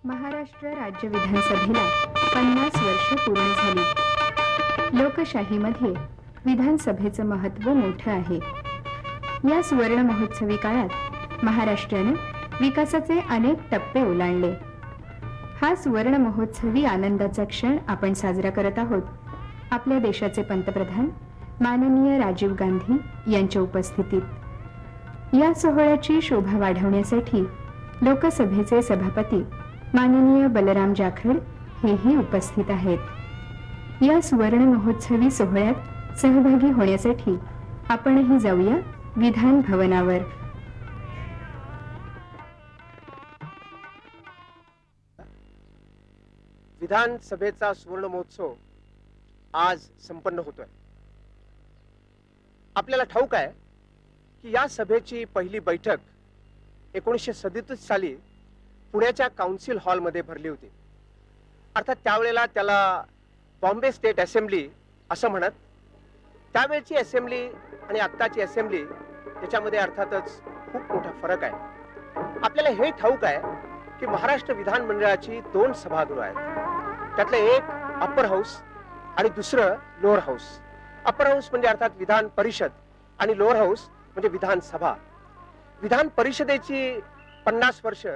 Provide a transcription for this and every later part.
महाराष्ट्र राज्य विधानसभेला 50 वर्ष पूर्ण झाली। लोकशाहीमध्ये विधानसभेचं महत्त्व मोठं आहे। या सुवर्ण महोत्सवी काळात महाराष्ट्राने विकासाचे अनेक टप्पे ओलांडले। हा सुवर्ण महोत्सवी आनंदाचा क्षण आपण साजरा करत आहोत आपल्या देशाचे पंतप्रधान माननीय राजीव गांधी यांच्या उपस्थितीत। या सोहळ्याची शोभा वाढवण्यासाठी लोकसभेचे सभापती माननीय बलराम जाखड हेही उपस्थित आहेत। या सुवर्ण महोत्सवी सोहळ्यात सहभागी होण्यासाठी आपणही जाऊया विधान भवनावर। विधानसभेचा सुवर्ण महोत्सव आज संपन्न होतोय। आपल्याला ठाऊक आहे की या सभेची पहिली बैठक 1937 साली पुण्याच्या काउन्सिल हॉलमध्ये भरली होती। अर्थात त्यावेळेला त्याला बॉम्बे स्टेट असेंब्ली असं म्हणत। त्यावेळची असेंब्ली आणि आत्ताची असेंब्ली याच्यामध्ये अर्थातच खूप मोठा फरक आहे। आपल्याला हे ठाऊक आहे की महाराष्ट्र विधानमंडळाची 2 सभागृह आहेत। त्यातलं एक अप्पर हाऊस आणि दुसरं लोअर हाऊस। अप्पर हाऊस म्हणजे अर्थात विधान परिषद आणि लोअर हाऊस म्हणजे विधानसभा। विधान परिषदेची 50 वर्ष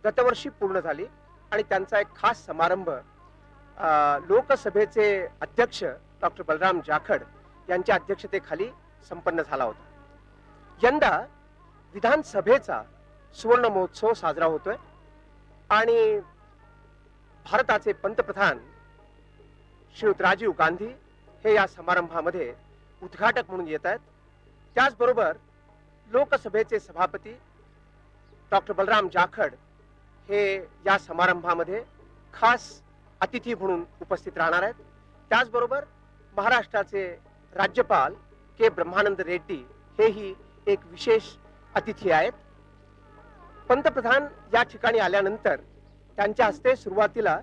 गतवर्षी पूर्ण झाली आणि त्यांचा एक खास समारंभ लोकसभेचे अध्यक्ष डॉक्टर बलराम जाखड यांच्या अध्यक्षतेखाली संपन्न झाला होता। यंदा विधानसभेचा सुवर्ण महोत्सव साजरा होतोय आणि भारताचे पंतप्रधान श्रीयुत राजीव गांधी हे या समारंभामध्ये उद्घाटक म्हणून येत आहेत। त्याचबरोबर लोकसभेचे सभापती डॉक्टर बलराम जाखड हे या समारंभामध्ये खास अतिथी म्हणून उपस्थित राहणार आहेत। त्याचबरोबर महाराष्ट्राचे राज्यपाल के ब्रह्मानंद रेड्डी हेही एक विशेष अतिथी आहेत। पंतप्रधान या ठिकाणी आल्यानंतर त्यांच्या हस्ते सुरुवातीला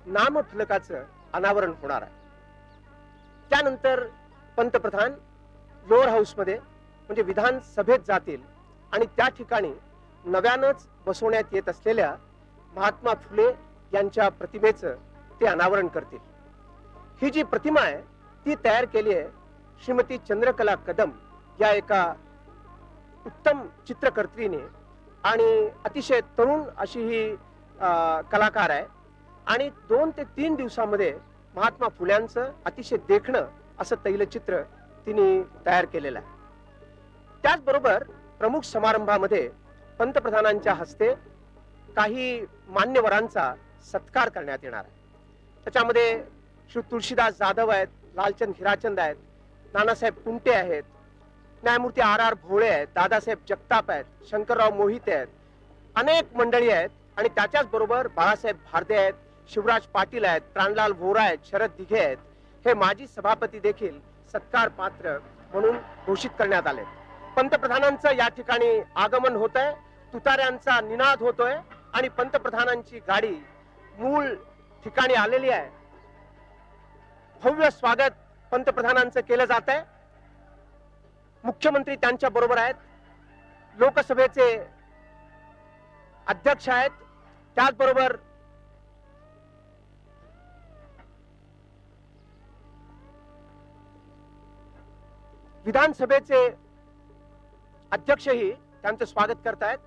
नामफलकाचं अनावरण होणार आहे। त्यानंतर पंतप्रधान लोअर हाऊसमध्ये म्हणजे विधानसभेत जातील आणि त्या ठिकाणी नव्यानच बसवण्यात येत असलेल्या महात्मा फुले यांच्या प्रतिमेचं ते अनावरण करतील। ही जी प्रतिमा आहे ती तयार केली आहे श्रीमती चंद्रकला कदम या एका उत्तम चित्रकर्त्रीने आणि अतिशय तरुण अशी ही कलाकार आहे आणि 2 ते 3 दिवसामध्ये महात्मा फुल्यांचं अतिशय देखणं असं तैलचित्र तिने तयार केलेलं आहे। त्याचबरोबर प्रमुख समारंभामध्ये पंतप्रधानांच्या हस्ते काही मान्यवरांचा सत्कार करण्यात येणार आहे। त्याच्यामध्ये श्री तुळशीदास जाधव आहेत, लालचंद हिराचंद आहेत, नानासाहेब कुंटे आहेत, न्यायमूर्ती R.R. भोळे आहेत, दादासाहेब जगताप आहेत, शंकरराव मोहिते आहेत, अनेक मंडळी आहेत आणि त्याच्याच बरोबर बाळासाहेब भारदे आहेत, शिवराज पाटील आहेत, प्राणलाल व्होरा आहेत, शरद दिघे आहेत। हे माजी सभापती देखील सत्कार पात्र म्हणून घोषित करण्यात आले। पंतप्रधानांचं या ठिकाणी आगमन होत आहे, तुतार्यांचा निनाद होतोय आणि पंतप्रधानांची गाडी मूळ ठिकाणी आलेली आहे। भव्य स्वागत पंतप्रधानांचं केलं जात आहे। मुख्यमंत्री त्यांच्या बरोबर आहेत, लोकसभेचे अध्यक्ष आहेत, त्याचबरोबर विधानसभेचे अध्यक्षही त्यांचं स्वागत करतायत।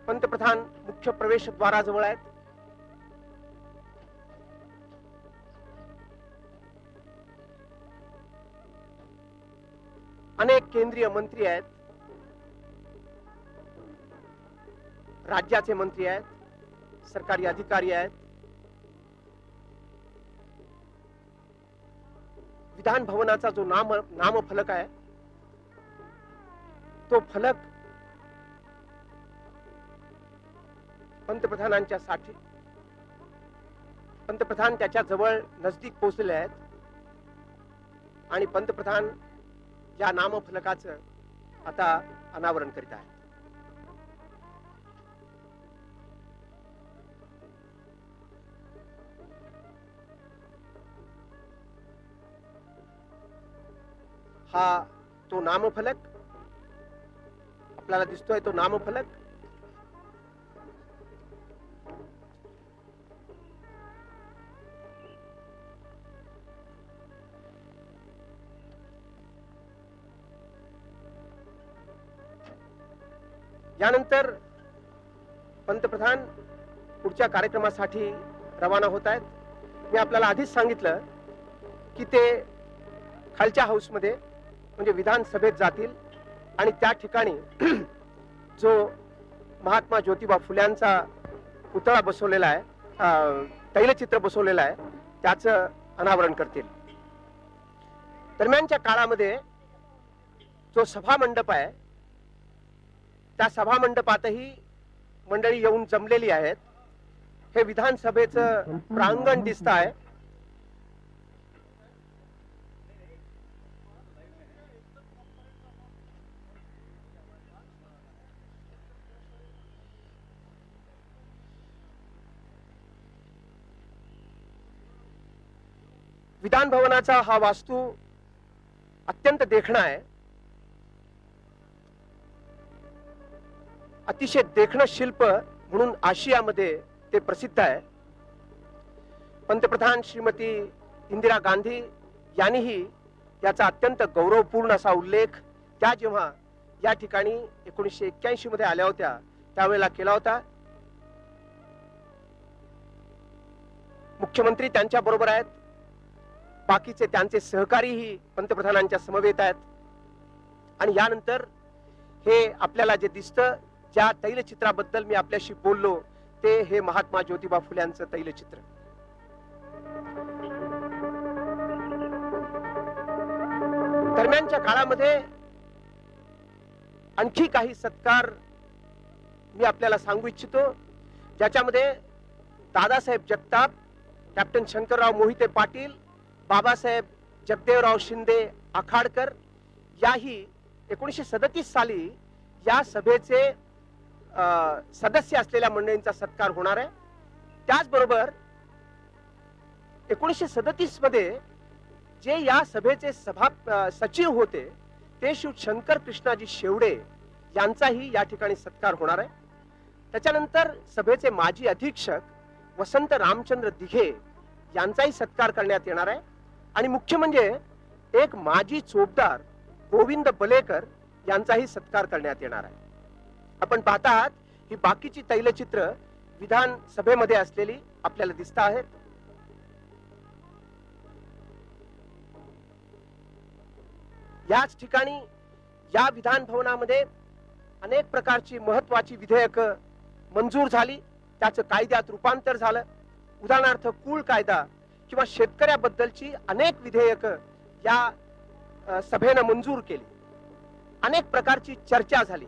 पंतप्रधान मुख्य प्रवेशद्वाराजवळ आहेत। अनेक केंद्रीय मंत्री आहेत, राज्याचे मंत्री आहेत, सरकारी अधिकारी आहेत। विधान भवनाचा जो नामफलक आहे तो फलक पंतप्रधानांच्या साठी पंतप्रधान त्याच्या जवळ नजदीक पोहोचलेले आहेत आणि पंतप्रधान या नामफलकाचं आता अनावरण करीत आहेत। हा तो नामफलक आपल्याला दिसतोय, तो नामफलक. यानंतर पंतप्रधान पुढच्या कार्यक्रमासाठी रवाना होत आहेत. मी आपल्याला आधीच सांगितलं की ते खालच्या हाऊसमध्ये म्हणजे विधानसभेत जातील आणि त्या ठिकाणी जो महात्मा ज्योतिबा फुल्यांचा पुतळा बसवलेला आहे, तैलचित्र बसवलेलं आहे, त्याचं अनावरण करतील. दरम्यानच्या काळामध्ये जो सभा मंडप आहे, त्या सभा मंडपातही मंडळी येऊन जमलेली आहेत. हे विधानसभेचं प्रांगण दिसत आहे. विधान भवनाचा हा वास्तू अत्यंत देखणा आहे. अतिशय देखणं शिल्प म्हणून आशियामध्ये ते प्रसिद्ध आहे. पंतप्रधान श्रीमती इंदिरा गांधी यांनीही याचा अत्यंत गौरवपूर्ण असा उल्लेख त्या जेव्हा या ठिकाणी 1981 मध्ये आल्या होत्या त्यावेळेला केला होता. मुख्यमंत्री त्यांच्या बरोबर आहेत, बाकीचे त्यांचे सहकारीही पंतप्रधानांच्या समवेत आहेत. आणि यानंतर हे आपल्याला जे दिसतं, ज्या तैलचित्राबद्दल मी आपल्याशी बोललो, ते हे महात्मा ज्योतिबा फुल्यांचं तैलचित्र. दरम्यानच्या काळामध्ये आणखी काही सत्कार मी आपल्याला सांगू इच्छितो, ज्याच्यामध्ये दादासाहेब जगताप, कॅप्टन शंकरराव मोहिते पाटील, बाबासाहेब जगदेवराव शिंदे आखाडकर याही 1937 साली या सभेचे सदस्य असलेल्या मंडळींचा सत्कार होणार आहे. त्याचबरोबर 1937 मध्ये जे या सभेचे सचिव होते ते श्री शंकर कृष्णाजी शेवडे यांचाही या ठिकाणी सत्कार होणार आहे. त्याच्यानंतर सभेचे माजी अधीक्षक वसंत रामचंद्र दिघे यांचाही सत्कार करण्यात येणार आहे. आणि मुख्य म्हणजे एक माजी चोपदार गोविंद बलेकर यांचाही सत्कार करण्यात येणार आहे. आपण पाहता आहात ही बाकीची तैलचित्र विधानसभेमध्ये असलेली आपल्याला दिसत आहेत. याच ठिकाणी या विधान भवनामध्ये अनेक प्रकारची महत्वाची विधेयकं मंजूर झाली, त्याचं कायद्यात रूपांतर झालं. उदाहरणार्थ कुळ कायदा किंवा शेतकऱ्याबद्दलची अनेक विधेयकं या सभेनं मंजूर केली. अनेक प्रकारची चर्चा झाली.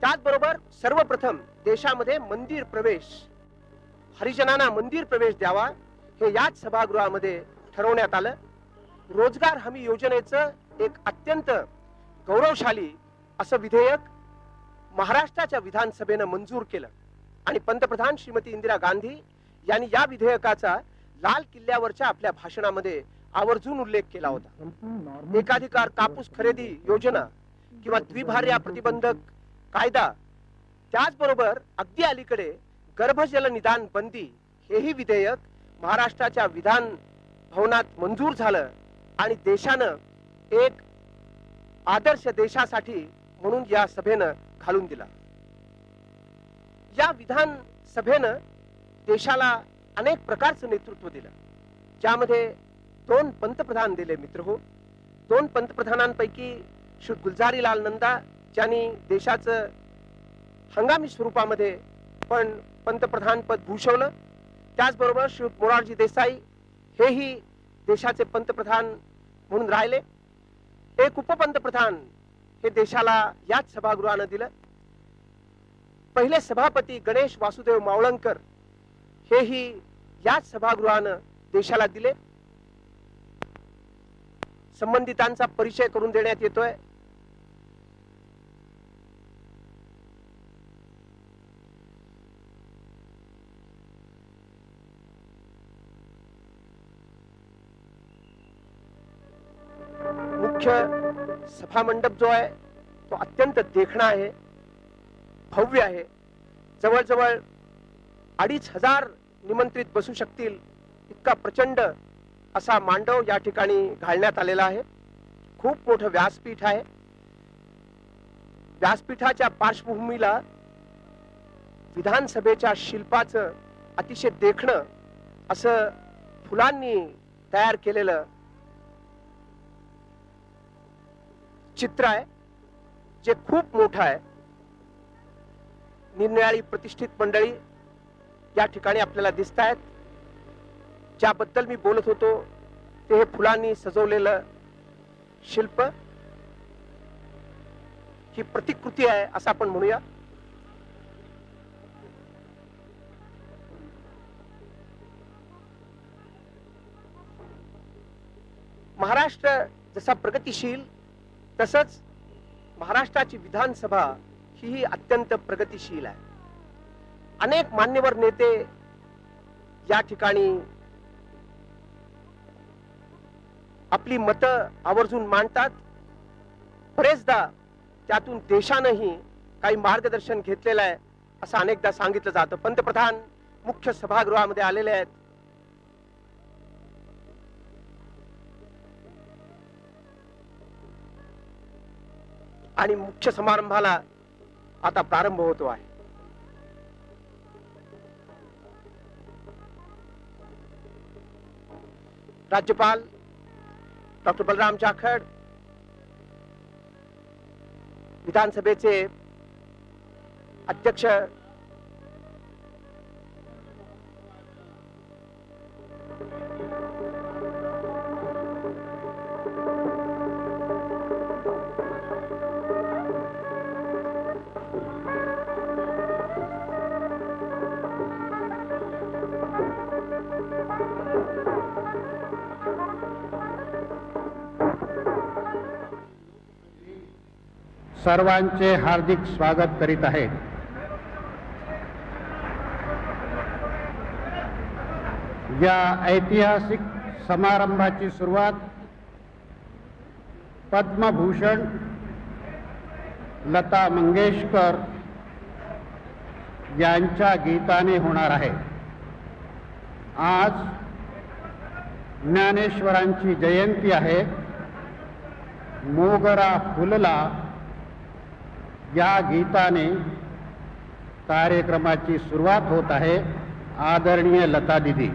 त्याचबरोबर सर्वप्रथम देशामध्ये मंदिर प्रवेश, हरिजनांना मंदिर प्रवेश द्यावा हे याच सभागृहामध्ये ठरवण्यात आलं. रोजगार हमी योजनेचं एक अत्यंत गौरवशाली असं विधेयक महाराष्ट्राच्या विधानसभेनं मंजूर केलं आणि पंतप्रधान श्रीमती इंदिरा गांधी यांनी या विधेयकाचा लाल किल्ल्यावरच्या आपल्या भाषणामध्ये आवर्जून उल्लेख केला होता. एकाधिकार कापूस खरेदी योजना किंवा द्विभार्या प्रतिबंधक कायदा, त्याचबरोबर अगदी अलीकडे गर्भजल निदान बंदी हेही विधेयक महाराष्ट्राच्या विधान भवनात मंजूर झालं आणि देशानं एक आदर्श देशासाठी म्हणून या सभेनं घालून दिला. या विधान सभेनं देशाला अनेक प्रकारचं नेतृत्व दिलं, ज्यामध्ये 2 पंतप्रधान दिले. मित्र हो, 2 पंतप्रधानांपैकी श्री गुलजारीलाल नंदा ज्यांनी देशाचं हंगामी स्वरूपामध्ये पण पंतप्रधान पद भूषवलं, त्याचबरोबर श्री मोरारजी देसाई हेही देशाचे पंतप्रधान म्हणून राहिले. एक उपपंतप्रधान हे देशाला याच सभागृहानं दिलं. पहिले सभापती गणेश वासुदेव मावळंकर हेही याच सभागृहानं देशाला दिले. संबंधितांचा परिचय करून देण्यात येतोय. मुख्य सभा मंडप जो आहे तो अत्यंत देखणा आहे, भव्य आहे. जवळजवळ 2500 निमंत्रित बसू शकतील इतका प्रचंड असा मांडव या ठिकाणी घालण्यात आलेला आहे. खूप मोठं व्यासपीठ आहे. व्यासपीठाच्या पार्श्वभूमीला विधानसभेच्या शिल्पाचं अतिशय देखणं असं फुलांनी तयार केलेलं चित्र आहे, जे खूप मोठं आहे. निरनिराळी प्रतिष्ठित मंडळी या ठिकाणी आपल्याला दिसत आहेत. ज्याबद्दल मी बोलत होतो ते हे फुलांनी सजवलेलं शिल्प ही प्रतिकृती आहे असं आपण म्हणूया. महाराष्ट्र जसा प्रगतिशील तसंच महाराष्ट्राची विधानसभा ही अत्यंत प्रगतिशील आहे. अनेक मान्यवर नेते या ठिकाणी आपली मतं आवर्जून मांडतात. बरेचदा त्यातून देशानंही काही मार्गदर्शन घेतलेलं आहे असं अनेकदा सांगितलं जातं. पंतप्रधान मुख्य सभागृहामध्ये आलेले आहेत. आणि मुख्य समारंभाला आता प्रारंभ होतो आहे. राज्यपाल डॉक्टर बलराम जाखड, विधानसभेचे अध्यक्ष सर्वांचे हार्दिक स्वागत करीत आहेत. या ऐतिहासिक समारंभाची सुरुवात पद्मभूषण लता मंगेशकर यांच्या गीताने होणार आहे. आज ज्ञानेश्वरांची जयंती आहे. मोगरा फुलला या गीताने कार्यक्रमाची सुरुवात होत आहे. आदरणीय लता दीदी.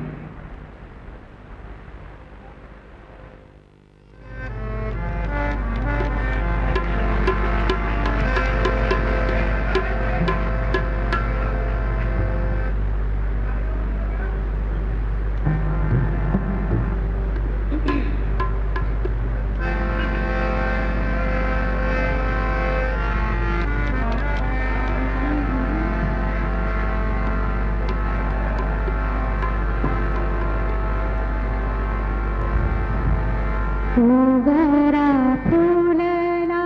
मोगरा फुलला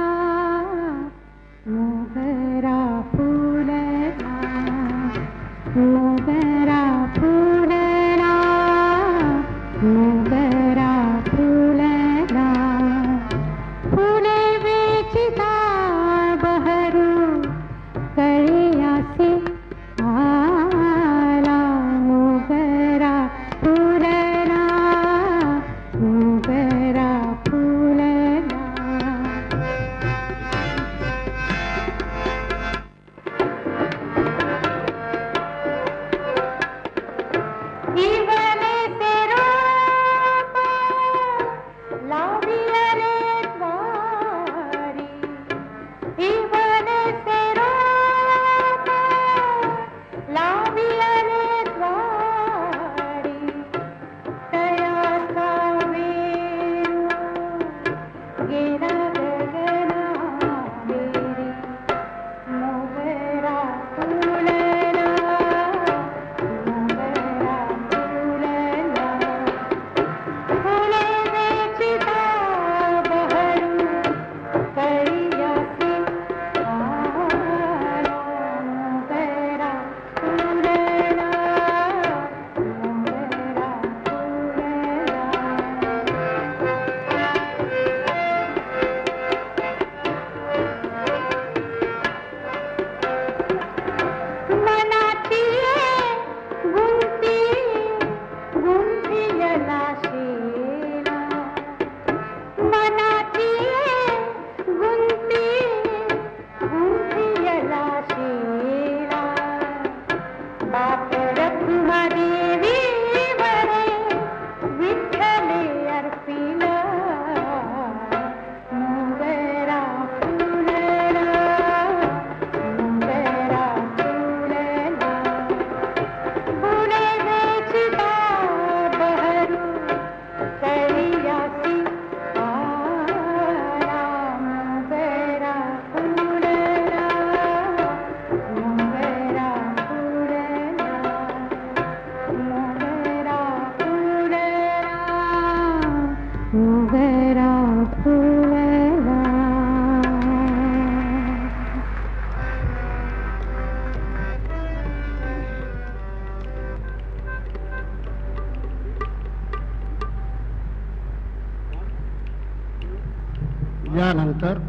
यानंतर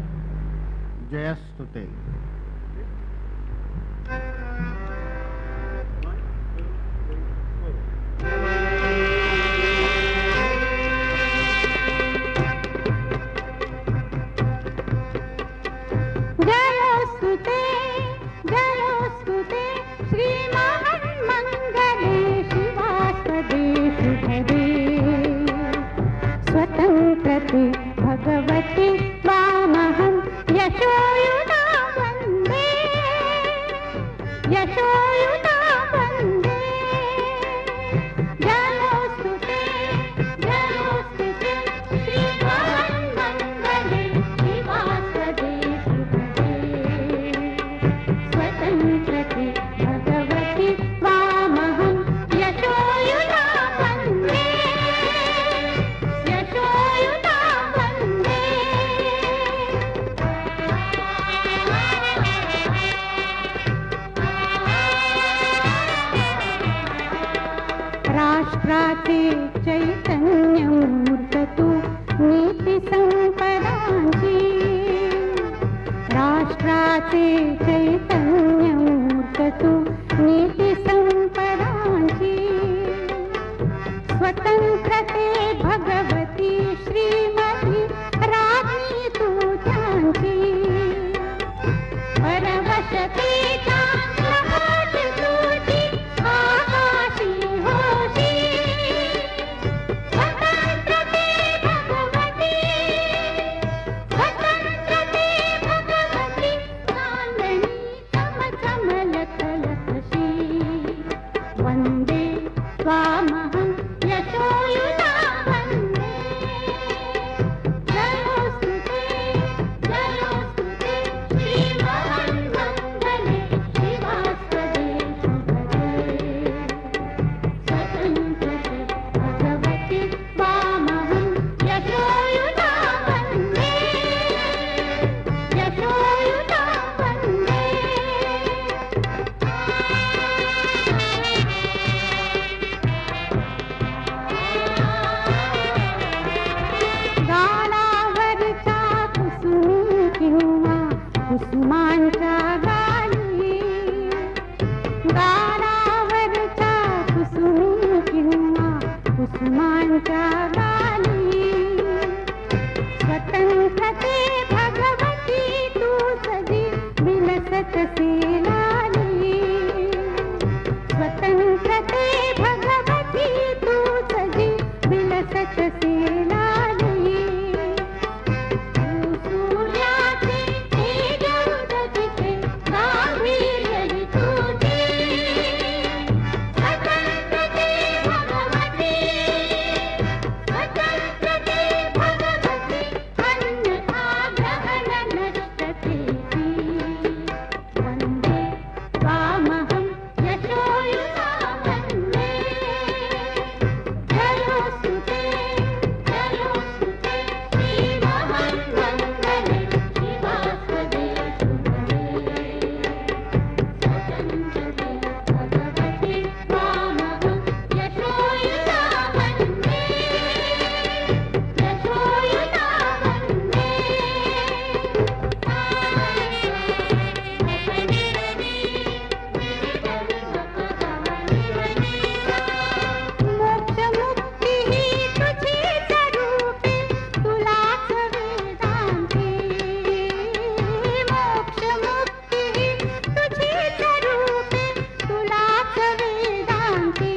जयस्तुते. जयोस्तुते जयोस्तुते श्री महामंगले शिवास्तदे शुभदे स्वतंत्रते भगवती त्वामहं यशोयुता वन्दे यशोयुता वन्दे. जयोस्तुते जयोस्तुते श्री महामंगले शिवास्तदे स्वतंत्रते भगवती त्वामहं यशोयुता वन्दे यशोयुता वन्दे. राष्ट्राचे चैतन्यमूर्त तू नीती संपदांची राष्ट्राचे चैतन्यमूर्त तू नीती संपदांची स्वतंत्रते भगवती श्रीमती राज्ञी तू त्यांची परवशतेच्या लहाट तुझी आकाशी होशी स्वतंत्रते भगवती स्वतंत्रते भगवती चांदणी चमचमलकलकशी वंदे त्वामहं यशोयुता वन्दे. जयोस्तुते जयोस्तुते श्री महामंगले शिवास्तदे शुभदे स्वतंत्रते भगवती त्वामहं यशोयुता वन्दे यशोयुता वन्दे. गालावरच्या कुसुमी किंवा कुसुमांच्या गाली गालावरच्या कुसुमी किंवा कुसुमांच्या गाली स्वतंत्रते भगवती तू सजी विलसत लाली स्वतंत्रते भगवती तू सजी विलसत लाली. सूर्याचे तेज उदगिते गांभीर्य तुझे स्वतंत्रते भगवती स्वतंत्रते भगवती अन्यथा ग्रहण नष्टते वन्दे त्वामहं यशोयुता वन्दे. जयोस्तुते जयोस्तुते श्री महामंगले शिवास्तदे शुभदे स्वतंत्रते भगवती त्वामहं यशोयुता वन्दे यशोयुता वन्दे. मोक्षमुक्ती ही तुझी स्वरूपे तुलाच वेदांती मोक्षमुक्ती ही तुझी स्वरूपे तुलाच वेदांती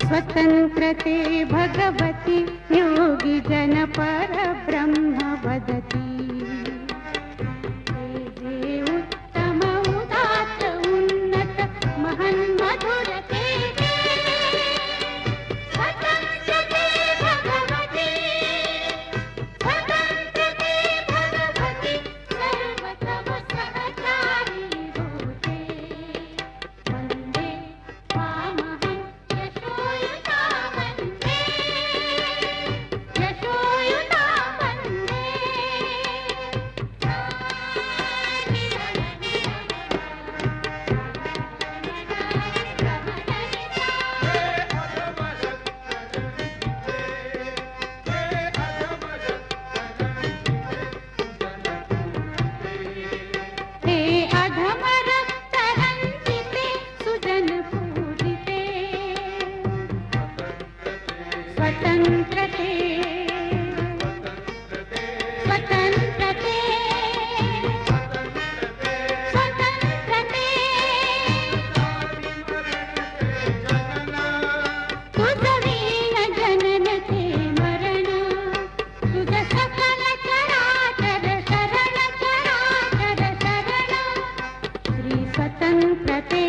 स्वतंत्रते भगवती योगी जन परब्रह्म वदती. ते जे उत्तम उदात्त उन्नत महन्मधुर ते स्वतंत्रते भगवती स्वतंत्रते भगवती सर्वतव सहचारी होते वन्दे त्वामहं यशोयुता वन्दे यशोयुता वन्दे. स्वतंत्रते स्वतंत्रते स्वतंत्रते तुझं वीण जनन ते मरण तुझं सकल चराचर शरण चराचर शरण श्री स्वतंत्रते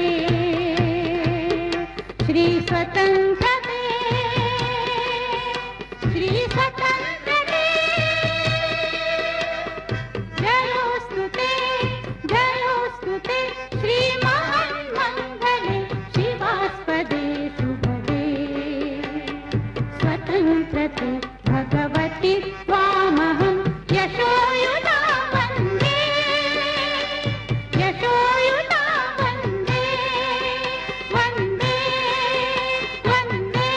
श्री स्वतंत्रते श्री स्वतंत्रते जयोस्तुते जयोस्तुते श्री महामंगले शिवास्पदे शुभदे स्वतंत्रते भगवती त्वामहं यशोयुता वन्दे यशोयुता वन्दे वन्दे वन्दे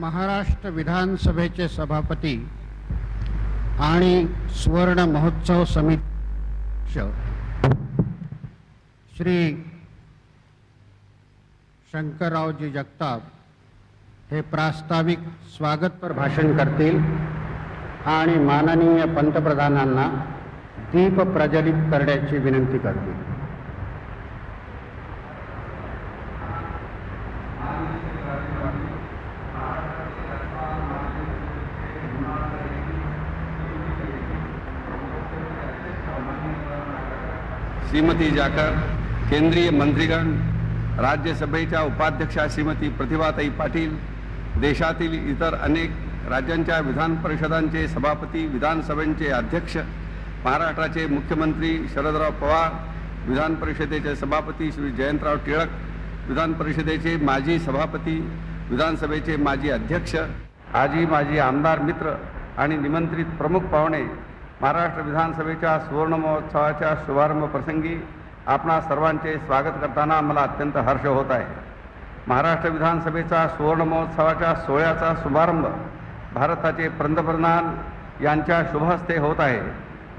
महाराष्ट्र विधानसभेचे सभापती आणि सुवर्ण महोत्सव समिती श्री शंकररावजी जगताप हे प्रास्ताविक स्वागतपर भाषण करतील आणि माननीय पंतप्रधानांना दीप प्रज्वलित करण्याची विनंती करतील. श्रीमती जाकर, केंद्रीय मंत्रीगण, राज्यसभेच्या उपाध्यक्षा श्रीमती प्रतिभाताई पाटील, देशातील इतर अनेक राज्यांच्या विधान परिषदांचे सभापती, विधानसभेचे अध्यक्ष, महाराष्ट्राचे मुख्यमंत्री शरदराव पवार, विधान परिषदेचे सभापती श्री जयंतराव टिळक, विधान परिषदेचे माजी सभापती, विधानसभेचे माजी अध्यक्ष, आजी माजी आमदार मित्र आणि निमंत्रित प्रमुख पाहुणे, महाराष्ट्र विधानसभेच्या सुवर्ण महोत्सवाच्या शुभारंभ प्रसंगी आपणा सर्वांचे स्वागत करताना मला अत्यंत हर्ष होत आहे. महाराष्ट्र विधानसभेचा सुवर्ण महोत्सवाच्या सोहळ्याचा शुभारंभ भारताचे पंतप्रधान यांच्या शुभहस्ते होत आहे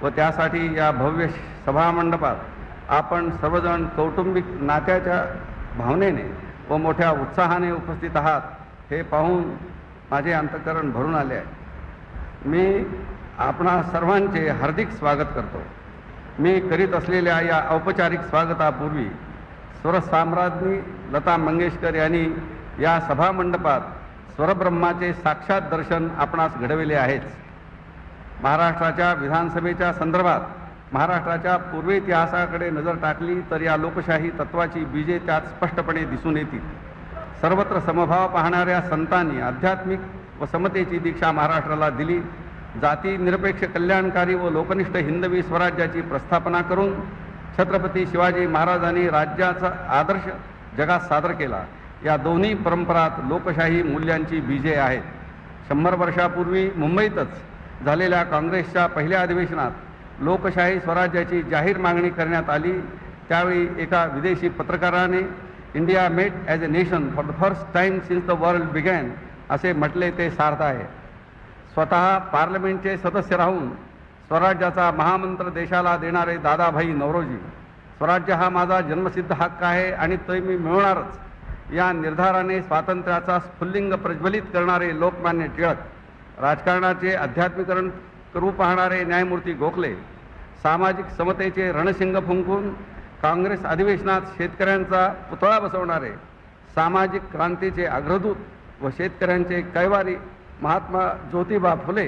व त्यासाठी या भव्य सभामंडपात आपण सर्वजण कौटुंबिक नात्याच्या भावनेने व मोठ्या उत्साहाने उपस्थित आहात हे पाहून माझे अंतःकरण भरून आले आहे. मी आपणा सर्वांचे हार्दिक स्वागत करतो. मी करीत असलेल्या या औपचारिक स्वागतापूर्वी स्वरसाम्राज्ञी लता मंगेशकर यांनी या सभामंडपात स्वरब्रह्माचे साक्षात दर्शन आपणास घडविले आहेच. महाराष्ट्राच्या विधानसभेच्या संदर्भात महाराष्ट्राच्या पूर्व इतिहासाकडे नजर टाकली तर या लोकशाही तत्वाची बीजे त्यात स्पष्टपणे दिसून येतील. सर्वत्र समभाव पाहणाऱ्या संतांनी आध्यात्मिक व समतेची दीक्षा महाराष्ट्राला दिली. जाती निरपेक्ष कल्याणकारी व लोकनिष्ठ हिंदवी स्वराज्याची प्रस्थापना करून छत्रपती शिवाजी महाराजांनी राज्याचा आदर्श जगात सादर केला. या दोन्ही परंपरात लोकशाही मूल्यांची बीजे आहेत. 100 वर्षापूर्वी मुंबईतच झालेल्या काँग्रेसच्या पहिल्या अधिवेशनात लोकशाही स्वराज्याची जाहीर मागणी करण्यात आली. त्यावेळी एका विदेशी पत्रकाराने India met as a nation for the first time since the world began असे म्हटले ते सार्थ आहे. स्वतः पार्लमेंटचे सदस्य राहून स्वराज्याचा महामंत्र देशाला देणारे दादाभाई नौरोजी, स्वराज्य हा माझा जन्मसिद्ध हक्क आहे आणि तो मी मिळवणारच या निर्धाराने स्वातंत्र्याचा स्फुल्लिंग प्रज्वलित करणारे लोकमान्य टिळक, राजकारणाचे अध्यात्मीकरण करू पाहणारे न्यायमूर्ती गोखले, सामाजिक समतेचे रणशिंग फुंकून काँग्रेस अधिवेशनात शेतकऱ्यांचा पुतळा बसवणारे, सामाजिक क्रांतीचे अग्रदूत व शेतकऱ्यांचे कैवारी महात्मा ज्योतिबा फुले,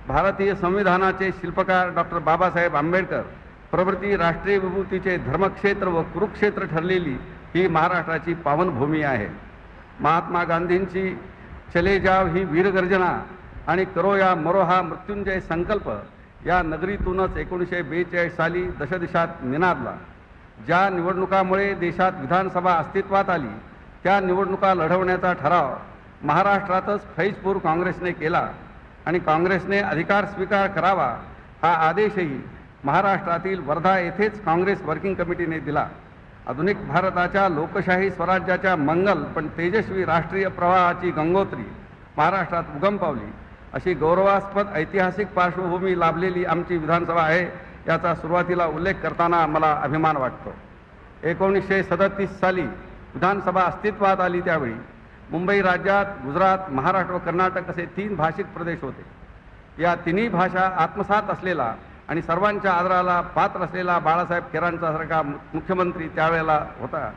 भारतीय संविधानाचे शिल्पकार डॉक्टर बाबासाहेब आंबेडकर प्रभृती राष्ट्रीय विभूतीचे धर्मक्षेत्र व कुरुक्षेत्र ठरलेली ही महाराष्ट्राची पावनभूमी आहे. महात्मा गांधींची चले जाव ही वीरगर्जना आणि करो या मरो हा मृत्युंजय संकल्प या नगरीतूनच 1942 साली दशदिशात निनादला. ज्या निवडणुकामुळे देशात विधानसभा अस्तित्वात आली त्या निवडणुका लढवण्याचा ठराव महाराष्ट्रातच फैजपूर काँग्रेसने केला आणि काँग्रेसने अधिकार स्वीकार करावा हा आदेशही महाराष्ट्रातील वर्धा येथेच काँग्रेस वर्किंग कमिटीने दिला. आधुनिक भारताच्या लोकशाही स्वराज्याच्या मंगल पण तेजस्वी राष्ट्रीय प्रवाहाची गंगोत्री महाराष्ट्रात उगम पावली अशी गौरवास्पद ऐतिहासिक पार्श्वभूमी लाभलेली आमची विधानसभा आहे याचा सुरुवातीला उल्लेख करताना मला अभिमान वाटतो. 1937 साली विधानसभा अस्तित्वात आली त्यावेळी मुंबई राज्यात गुजरात, महाराष्ट्र व कर्नाटक असे 3 भाषिक प्रदेश होते. या तिन्ही भाषा आत्मसात असलेला आणि सर्वांच्या आदराला पात्र असलेला बाळासाहेब खेरांसारखा मुख्यमंत्री त्यावेळेला होता.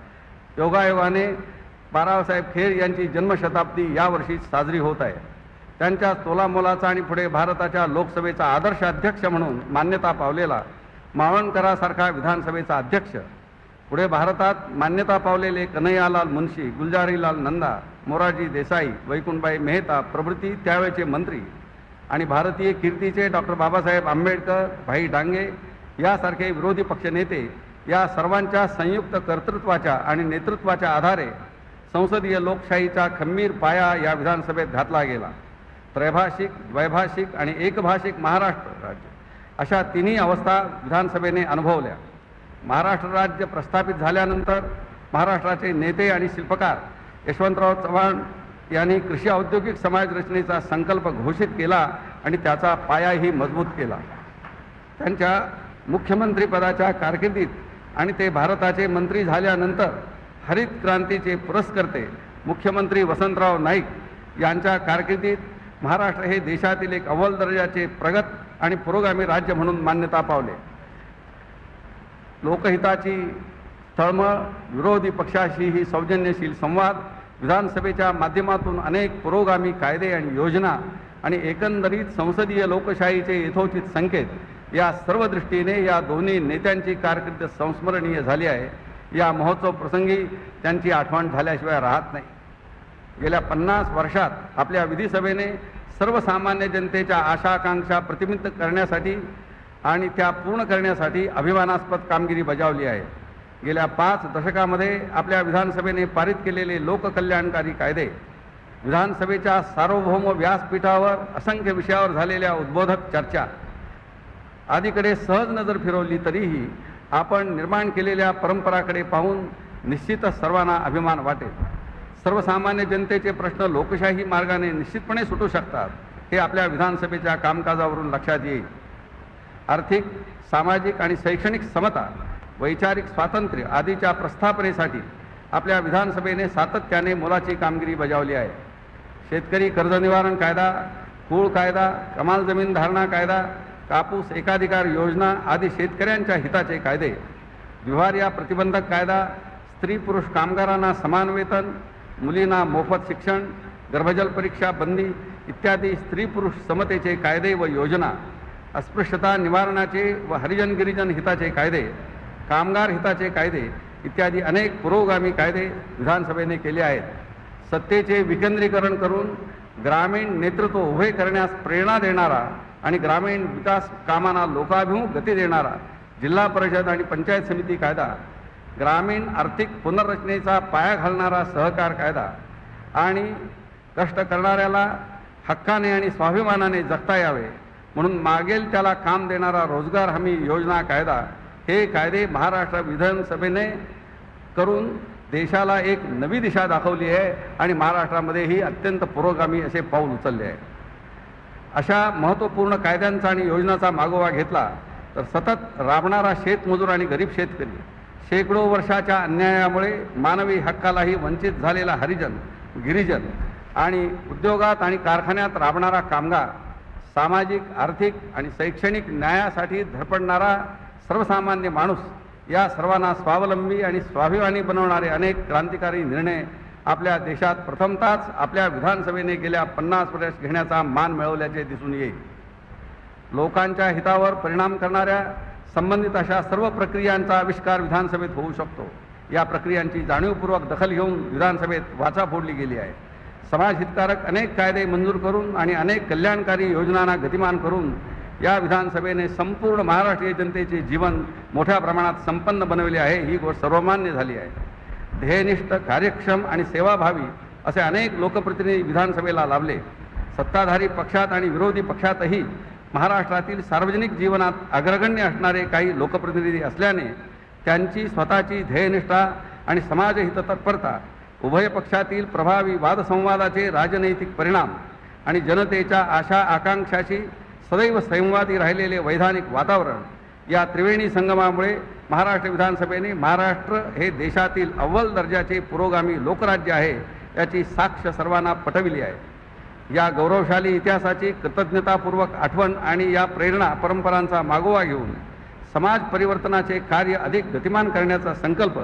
योगायोगाने बाळासाहेब खेर यांची जन्मशताब्दी यावर्षी साजरी होत आहे. त्यांच्या तोलामोलाचा आणि पुढे भारताच्या लोकसभेचा आदर्श अध्यक्ष म्हणून मान्यता पावलेला मावळणकरांसारखा विधानसभेचा अध्यक्ष, पुढे भारतात मान्यता पावलेले कन्हैयालाल मुंशी, गुलजारीलाल नंदा, मोरारजी देसाई, वैकुंठभाई मेहता प्रभृती त्यावेळचे मंत्री आणि भारतीय कीर्तीचे डॉक्टर बाबासाहेब आंबेडकर, भाई डांगे यासारखे विरोधी पक्ष नेते या सर्वांच्या संयुक्त कर्तृत्वाच्या आणि नेतृत्वाच्या आधारे संसदीय लोकशाहीचा खंबीर पाया या विधानसभेत घातला गेला. त्रैभाषिक, द्वैभाषिक आणि एकभाषिक महाराष्ट्र राज्य अशा तिन्ही अवस्था विधानसभेने अनुभवल्या. महाराष्ट्र राज्य प्रस्थापित झाल्यानंतर महाराष्ट्राचे नेते आणि शिल्पकार यशवंतराव चव्हाण यांनी कृषी औद्योगिक समाज रचनेचा संकल्प घोषित केला आणि त्याचा पायाही मजबूत केला. त्यांच्या मुख्यमंत्रीपदाच्या कारकिर्दीत आणि ते भारताचे मंत्री झाल्यानंतर हरित क्रांतीचे पुरस्कर्ते मुख्यमंत्री वसंतराव नाईक यांच्या कारकिर्दीत महाराष्ट्र हे देशातील एक अव्वल दर्जाचे प्रगत आणि पुरोगामी राज्य म्हणून मान्यता पावले. लोकहिताची तळमळ, विरोधी पक्षाशीही सौजन्यशील संवाद, विधानसभेच्या माध्यमातून अनेक पुरोगामी कायदे आणि योजना आणि एकंदरीत संसदीय लोकशाहीचे यथोचित संकेत या सर्व दृष्टीने या दोन्ही नेत्यांची कारकीर्द संस्मरणीय झाली आहे. या महोत्सव प्रसंगी त्यांची आठवण झाल्याशिवाय राहत नाही. गेल्या 50 वर्षात आपल्या विधिसभेने सर्वसामान्य जनतेच्या आशा आकांक्षा प्रतिबिंबित करण्यासाठी आणि त्या पूर्ण करण्यासाठी अभिमानास्पद कामगिरी बजावली आहे. गेल्या 5 दशकामध्ये आपल्या विधानसभेने पारित केलेले लोककल्याणकारी कायदे, विधानसभेच्या सार्वभौम व्यासपीठावर असंख्य विषयावर झालेल्या उद्बोधक चर्चा आदीकडे सहज नजर फिरवली तरीही आपण निर्माण केलेल्या परंपराकडे पाहून निश्चितच सर्वांना अभिमान वाटेल. सर्वसामान्य जनतेचे प्रश्न लोकशाही मार्गाने निश्चितपणे सुटू शकतात हे आपल्या विधानसभेच्या कामकाजावरून लक्षात येईल. आर्थिक, सामाजिक आणि शैक्षणिक समता, वैचारिक स्वातंत्र्य आदीच्या प्रस्थापनेसाठी आपल्या विधानसभेने सातत्याने मोलाची कामगिरी बजावली आहे. शेतकरी कर्ज निवारण कायदा, कुळ कायदा, कमाल जमीन धारणा कायदा, कापूस एकाधिकार योजना आदी शेतकऱ्यांच्या हिताचे कायदे, विवार्या प्रतिबंधक कायदा, स्त्री पुरुष कामगारांना समान वेतन, मुलींना मोफत शिक्षण, गर्भजल परीक्षा बंदी इत्यादी स्त्री पुरुष समतेचे कायदे व योजना, अस्पृश्यता निवारणाचे व हरिजन गिरिजन हिताचे कायदे, कामगार हिताचे कायदे इत्यादी अनेक पुरोगामी कायदे विधानसभेने केले आहेत. सत्तेचे विकेंद्रीकरण करून ग्रामीण नेतृत्व उभे करण्यास प्रेरणा देणारा आणि ग्रामीण विकास कामांना लोकाभिमुख गती देणारा जिल्हा परिषद आणि पंचायत समिती कायदा, ग्रामीण आर्थिक पुनर्रचनेचा पाया घालणारा सहकार कायदा आणि कष्ट करणाऱ्याला हक्काने आणि स्वाभिमानाने जगता यावे म्हणून मागेल त्याला काम देणारा रोजगार हमी योजना कायदा हे कायदे महाराष्ट्र विधानसभेने करून देशाला एक नवी दिशा दाखवली आहे आणि महाराष्ट्रामध्येही अत्यंत पुरोगामी असे पाऊल उचलले आहे. अशा महत्त्वपूर्ण कायद्यांचा आणि योजनांचा मागोवा घेतला तर सतत राबणारा शेतमजूर आणि गरीब शेतकरी, शेकडो वर्षाच्या अन्यायामुळे मानवी हक्कालाही वंचित झालेला हरिजन, गिरिजन आणि उद्योगात आणि कारखान्यात राबणारा कामगार, सामाजिक, आर्थिक आणि शैक्षणिक न्यायासाठी धडपडणारा सर्वसामान्य माणूस या सर्वांना स्वावलंबी आणि स्वाभिमानी बनवणारे अनेक क्रांतिकारी निर्णय आपल्या देशात प्रथमतःच आपल्या विधानसभेने गेल्या 50 वर्ष घेण्याचा मान मिळवल्याचे दिसून येईल. लोकांच्या हितावर परिणाम करणाऱ्या संबंधित अशा सर्व प्रक्रियांचा आविष्कार विधानसभेत होऊ शकतो. या प्रक्रियांची जाणीवपूर्वक दखल घेऊन विधानसभेत वाचा फोडली गेली आहे. समाजहितकारक अनेक कायदे मंजूर करून आणि अनेक कल्याणकारी योजनांना गतिमान करून या विधानसभेने संपूर्ण महाराष्ट्रीय जनतेचे जीवन मोठ्या प्रमाणात संपन्न बनवले आहे. ही गोष्ट सर्वमान्य झाली आहे. ध्येयनिष्ठ, कार्यक्षम आणि सेवाभावी असे अनेक लोकप्रतिनिधी विधानसभेला लाभले. सत्ताधारी पक्षात आणि विरोधी पक्षातही महाराष्ट्रातील सार्वजनिक जीवनात अग्रगण्य असणारे काही लोकप्रतिनिधी असल्याने त्यांची स्वतःची ध्येयनिष्ठा आणि समाजहित तत्परता, उभय पक्षातील प्रभावी वादसंवादाचे राजनैतिक परिणाम आणि जनतेच्या आशा आकांक्षाशी सदैव संवादी राहिलेले वैधानिक वातावरण या त्रिवेणी संगमामुळे महाराष्ट्र विधानसभेने महाराष्ट्र हे देशातील अव्वल दर्जाचे पुरोगामी लोकराज्य आहे याची साक्ष सर्वांना पटविली आहे। या गौरवशाली इतिहासाची कृतज्ञतापूर्वक आठवण आणि या प्रेरणा परंपरांचा मागोवा घेऊन समाज परिवर्तनाचे कार्य अधिक गतिमान करण्याचा संकल्प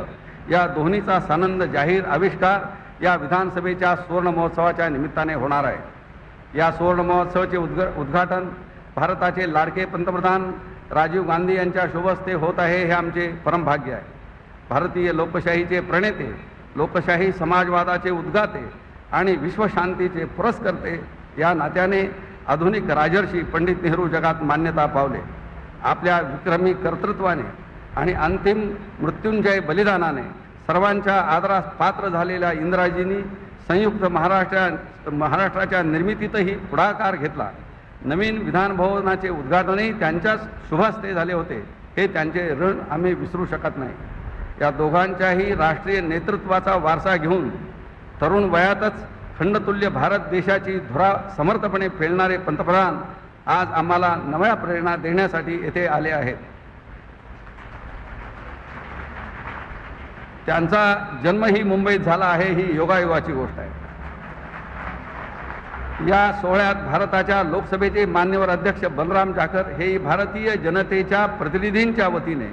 या दोन्हीचा सानंद जाहीर आविष्कार या विधानसभेच्या सुवर्ण महोत्सवाच्या निमित्ताने होणार आहे। या सुवर्ण महोत्सवाचे उद्घाटन भारताचे लाडके पंतप्रधान राजीव गांधी यांच्या शुभहस्ते होत आहे हे आमचे परमभाग्य आहे। भारतीय लोकशाहीचे प्रणेते, लोकशाही समाजवादाचे उद्गाते आणि विश्वशांतीचे पुरस्कर्ते या नात्याने आधुनिक राजर्षी पंडित नेहरू जगात मान्यता पावले। आपल्या विक्रमी कर्तृत्वाने आणि अंतिम मृत्युंजय बलिदानाने सर्वांच्या आदरास पात्र झालेल्या इंदिराजींनी संयुक्त महाराष्ट्राच्या निर्मितीतही पुढाकार घेतला। नवीन विधान भवनाचे उद्घाटनही त्यांच्याच शुभहस्ते झाले होते हे त्यांचे ऋण आम्ही विसरू शकत नाही। या दोघांच्याही राष्ट्रीय नेतृत्वाचा वारसा घेऊन तरुण वयातच खंडतुल्य भारत देशाची धुरा समर्थपणे पेलणारे पंतप्रधान आज आम्हाला नव्या प्रेरणा देण्यासाठी येथे आले आहेत। त्यांचा जन्मही मुंबईत झाला आहे ही योगायोगाची गोष्ट आहे। या सोहळ्यात भारताच्या लोकसभेचे मान्यवर अध्यक्ष बलराम जाखर हे भारतीय जनतेच्या प्रतिनिधींच्या वतीने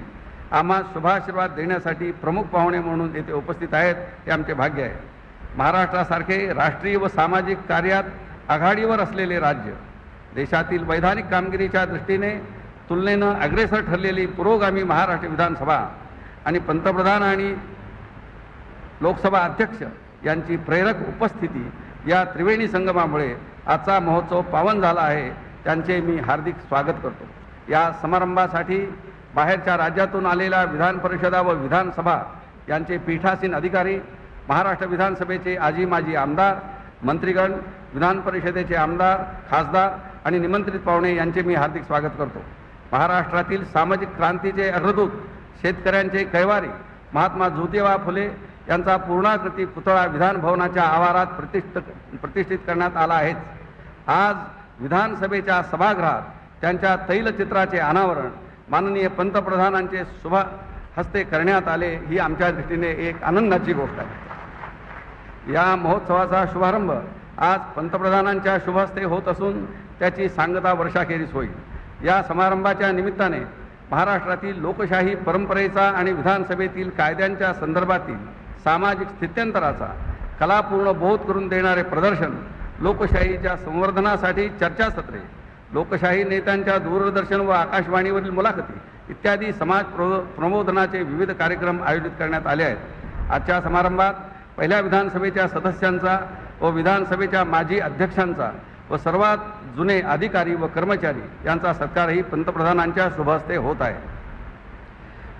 आम्हा शुभाशीर्वाद देण्यासाठी प्रमुख पाहुणे म्हणून येथे उपस्थित आहेत हे आमचे भाग्य आहे। महाराष्ट्रासारखे राष्ट्रीय व सामाजिक कार्यात आघाडीवर असलेले राज्य, देशातील वैधानिक कामगिरीच्या दृष्टीने तुलनेनं अग्रेसर ठरलेली पुरोगामी महाराष्ट्र विधानसभा आणि पंतप्रधान आणि लोकसभा अध्यक्ष यांची प्रेरक उपस्थिती या त्रिवेणी संगमामुळे आजचा महोत्सव पावन झाला आहे। त्यांचे मी हार्दिक स्वागत करतो। या समारंभासाठी बाहेरच्या राज्यातून आलेल्या विधान परिषदा व विधानसभा यांचे पीठासीन अधिकारी, महाराष्ट्र विधानसभेचे आजी माजी आमदार, मंत्रीगण, विधान परिषदेचे आमदार, खासदार आणि निमंत्रित पाहुणे यांचे मी हार्दिक स्वागत करतो। महाराष्ट्रातील सामाजिक क्रांतीचे अग्रदूत, शेतकऱ्यांचे कैवारी महात्मा ज्योतिबा फुले यांचा पूर्णाकृती पुतळा विधान भवनाच्या आवारात प्रतिष्ठित करण्यात आला आहे। आज विधानसभेच्या सभागृहात त्यांच्या तैलचित्राचे अनावरण माननीय पंतप्रधानांचे शुभ हस्ते करण्यात आले ही आमच्या दृष्टीने एक आनंदाची गोष्ट आहे। या महोत्सवाचा शुभारंभ आज पंतप्रधानांच्या शुभहस्ते होत असून त्याची सांगता वर्षाखेरीस होईल। या समारंभाच्या निमित्ताने महाराष्ट्रातील लोकशाही परंपरेचा आणि विधानसभेतील कायद्यांच्या संदर्भातील सामाजिक स्थित्यंतराचा कलापूर्ण बोध करून देणारे प्रदर्शन, लोकशाहीच्या संवर्धनासाठी चर्चासत्रे, लोकशाही नेत्यांच्या दूरदर्शन व आकाशवाणीवरील मुलाखती इत्यादी समाज प्रबोधनाचे विविध कार्यक्रम आयोजित करण्यात आले आहेत। आजच्या समारंभात पहिल्या विधानसभेच्या सदस्यांचा व विधानसभेच्या माजी अध्यक्षांचा व सर्वात जुने अधिकारी व कर्मचारी यांचा सत्कारही पंतप्रधानांच्या शुभहस्ते होत आहे।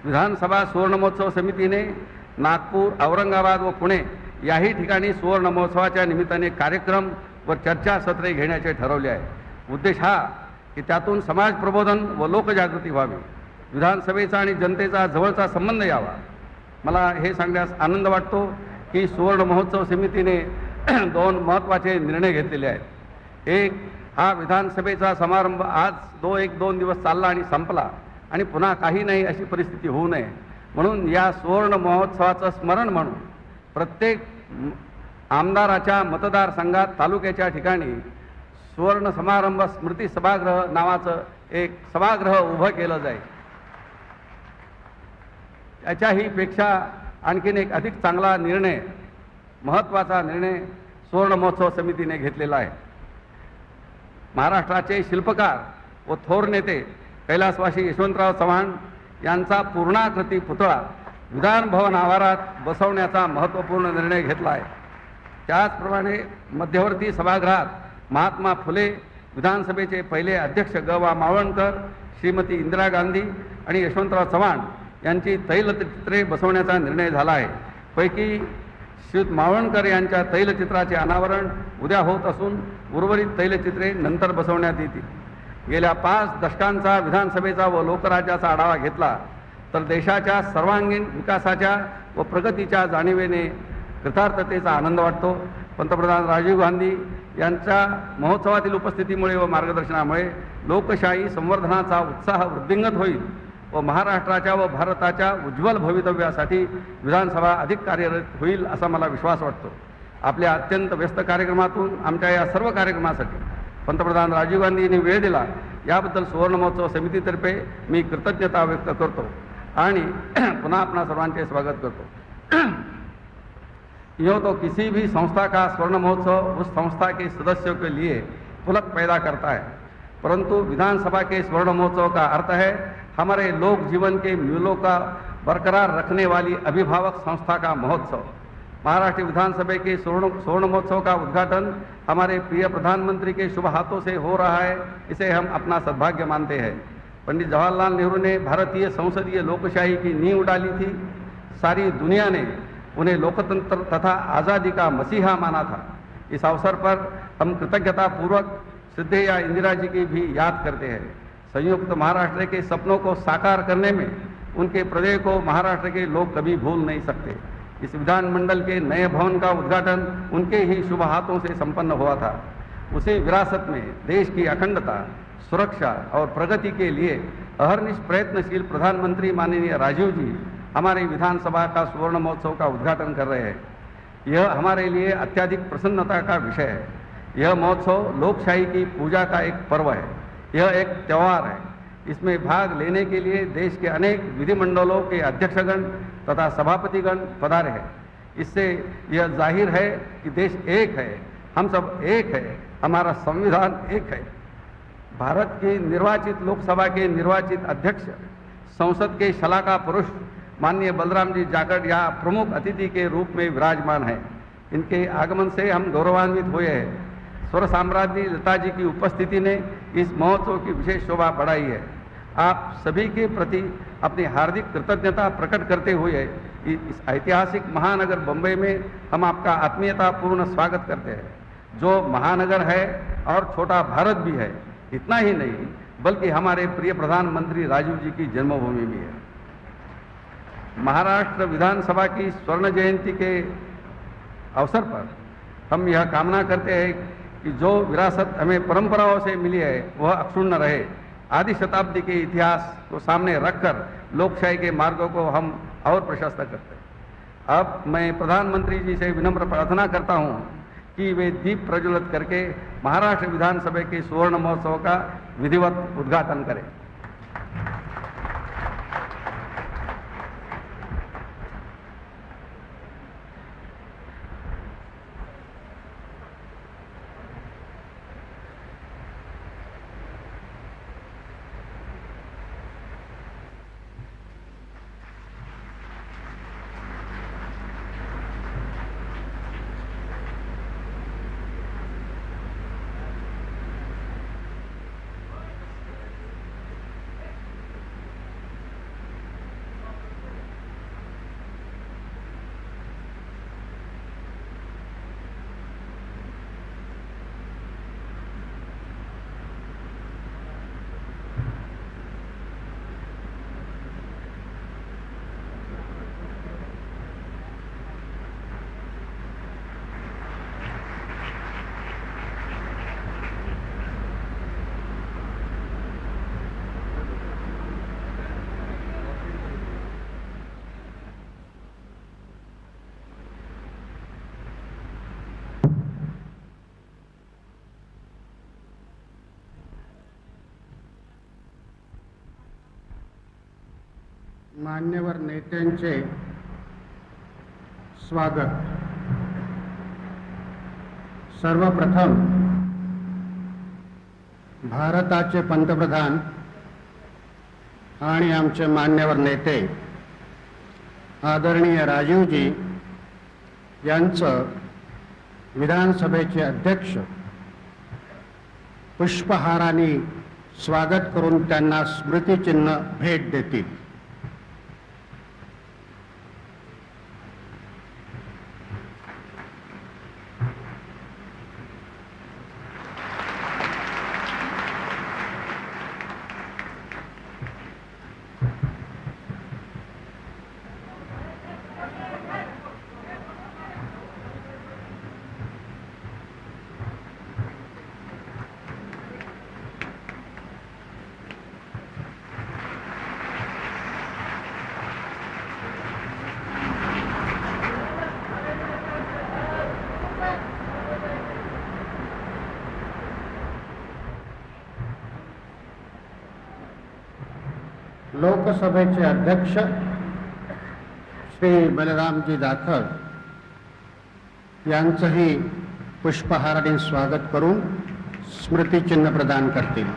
विधानसभा सुवर्ण महोत्सव समितीने नागपूर, औरंगाबाद व पुणे याही ठिकाणी सुवर्ण महोत्सवाच्या निमित्ताने कार्यक्रम व चर्चासत्रे घेण्याचे ठरवले आहे। उद्देश हा की त्यातून समाज प्रबोधन व लोकजागृती व्हावी, विधानसभेचा आणि जनतेचा जवळचा संबंध यावा। मला हे सांगण्यास आनंद वाटतो की सुवर्ण महोत्सव समितीने दोन महत्त्वाचे निर्णय घेतलेले आहेत। एक, हा विधानसभेचा समारंभ आज दोन दिवस चालला आणि संपला आणि पुन्हा काही नाही अशी परिस्थिती होऊ नये म्हणून या सुवर्ण महोत्सवाचं स्मरण म्हणून प्रत्येक आमदाराच्या मतदारसंघात तालुक्याच्या ठिकाणी सुवर्ण समारंभ स्मृती सभागृह नावाचं एक सभागृह उभं केलं जाईल। याच्याही पेक्षा आणखीन एक अधिक चांगला निर्णय, महत्त्वाचा निर्णय सुवर्ण महोत्सव समितीने घेतलेला आहे। महाराष्ट्राचे शिल्पकार व थोर नेते कैलासवासी यशवंतराव चव्हाण यांचा पूर्णाकृती पुतळा विधान भवन आवारात बसवण्याचा महत्त्वपूर्ण निर्णय घेतला आहे। त्याचप्रमाणे मध्यवर्ती सभागृहात महात्मा फुले, विधानसभेचे पहिले अध्यक्ष ग.वा. मावळणकर, श्रीमती इंदिरा गांधी आणि यशवंतराव चव्हाण यांची तैलचित्रे बसवण्याचा निर्णय झाला आहे। पैकी श्रीयुत मावळणकर यांच्या तैलचित्राचे अनावरण उद्या होत असून उर्वरित तैलचित्रे नंतर बसवण्यात येतील। गेल्या 5 दशकांचा विधानसभेचा व लोकराज्याचा आढावा घेतला तर देशाच्या सर्वांगीण विकासाच्या व प्रगतीच्या जाणीवेने कृतार्थतेचा आनंद वाटतो। पंतप्रधान राजीव गांधी यांच्या महोत्सवातील उपस्थितीमुळे व मार्गदर्शनामुळे लोकशाही संवर्धनाचा उत्साह वृद्धिंगत होईल व महाराष्ट्राच्या व भारताच्या उज्ज्वल भवितव्यासाठी विधानसभा अधिक कार्यरत होईल असा मला विश्वास वाटतो. आपल्या अत्यंत व्यस्त कार्यक्रमातून आमच्या या सर्व कार्यक्रमासाठी पंतप्रधान राजीव गांधी यांनी वेळ दिला, याबद्दल सुवर्ण महोत्सव समितीतर्फे मी कृतज्ञता व्यक्त करतो आणि पुन्हा अपना सर्वांचे स्वागत करतो. यूँ तो किसी भी संस्था का स्वर्ण महोत्सव उस संस्था के सदस्यों के लिए पुलक पैदा करता है, परंतु विधानसभा के स्वर्ण महोत्सव का अर्थ है हमारे लोक जीवन के मूल्यों का बरकरार रखने वाली अभिभावक संस्था का महोत्सव. महाराष्ट्र विधानसभा के स्वर्ण महोत्सव का उद्घाटन हमारे प्रिय प्रधानमंत्री के शुभ हाथों से हो रहा है, इसे हम अपना सद्भाग्य मानते हैं. पंडित जवाहरलाल नेहरू ने भारतीय संसदीय लोकशाही की नींव डाली थी. सारी दुनिया ने उन्हें लोकतंत्र तथा आज़ादी का मसीहा माना था. इस अवसर पर हम कृतज्ञतापूर्वक श्रद्धेय इंदिरा जी की भी याद करते हैं. संयुक्त महाराष्ट्र के सपनों को साकार करने में उनके प्रदेश को महाराष्ट्र के लोग कभी भूल नहीं सकते. इस विधानमंडल के नए भवन का उद्घाटन उनके ही शुभ हाथों से संपन्न हुआ था. उसी विरासत में देश की अखंडता, सुरक्षा और प्रगति के लिए अहर्निश प्रयत्नशील प्रधानमंत्री माननीय राजीव जी हमारी विधानसभा का सुवर्ण महोत्सव का उद्घाटन कर रहे हैं. यह हमारे लिए अत्यधिक प्रसन्नता का विषय है. यह महोत्सव लोकशाही की पूजा का एक पर्व है. यह एक त्यौहार है. इसमें भाग लेने के लिए देश के अनेक विधिमंडलों के अध्यक्षगण तथा सभापतिगण पधारे हैं. इससे यह जाहिर है कि देश एक है, हम सब एक है, हमारा संविधान एक है. भारत की निर्वाचित लोकसभा के निर्वाचित अध्यक्ष, संसद के शलाका पुरुष माननीय बलराम जी जाखड़ यहाँ प्रमुख अतिथि के रूप में विराजमान हैं. इनके आगमन से हम गौरवान्वित हुए हैं. स्वर साम्राज्ञी लता जी की उपस्थिति ने इस महोत्सव की विशेष शोभा बढ़ाई है. आप सभी के प्रति अपनी हार्दिक कृतज्ञता प्रकट करते हुए इस ऐतिहासिक महानगर बम्बई में हम आपका आत्मीयतापूर्ण स्वागत करते हैं, जो महानगर है और छोटा भारत भी है. इतना ही नहीं बल्कि हमारे प्रिय प्रधानमंत्री राजीव जी की जन्मभूमि भी है. महाराष्ट्र विधानसभा की स्वर्ण जयंती के अवसर पर हम यह कामना करते हैं कि जो विरासत हमें परंपराओं से मिली है वह अक्षुण्ण रहे. आदि शताब्दी के इतिहास को सामने रखकर लोकशाही के मार्गों को हम और प्रशस्त करते हैं. अब मैं प्रधानमंत्री जी से विनम्र प्रार्थना करता हूं कि वे दीप प्रज्वलित करके महाराष्ट्र विधानसभा के सुवर्ण महोत्सव का विधिवत उद्घाटन करें. मान्यवर नेत्यांचे स्वागत. सर्वप्रथम भारताचे पंतप्रधान आणि आमचे मान्यवर नेते आदरणीय राजीवजी यांचं विधानसभेचे अध्यक्ष पुष्पहाराने स्वागत करून त्यांना स्मृतिचिन्ह भेट देतील. लोकसभेचे अध्यक्ष श्री बलरामजी जाखड यांचंही पुष्पहाराने स्वागत करून स्मृतिचिन्ह प्रदान करतील.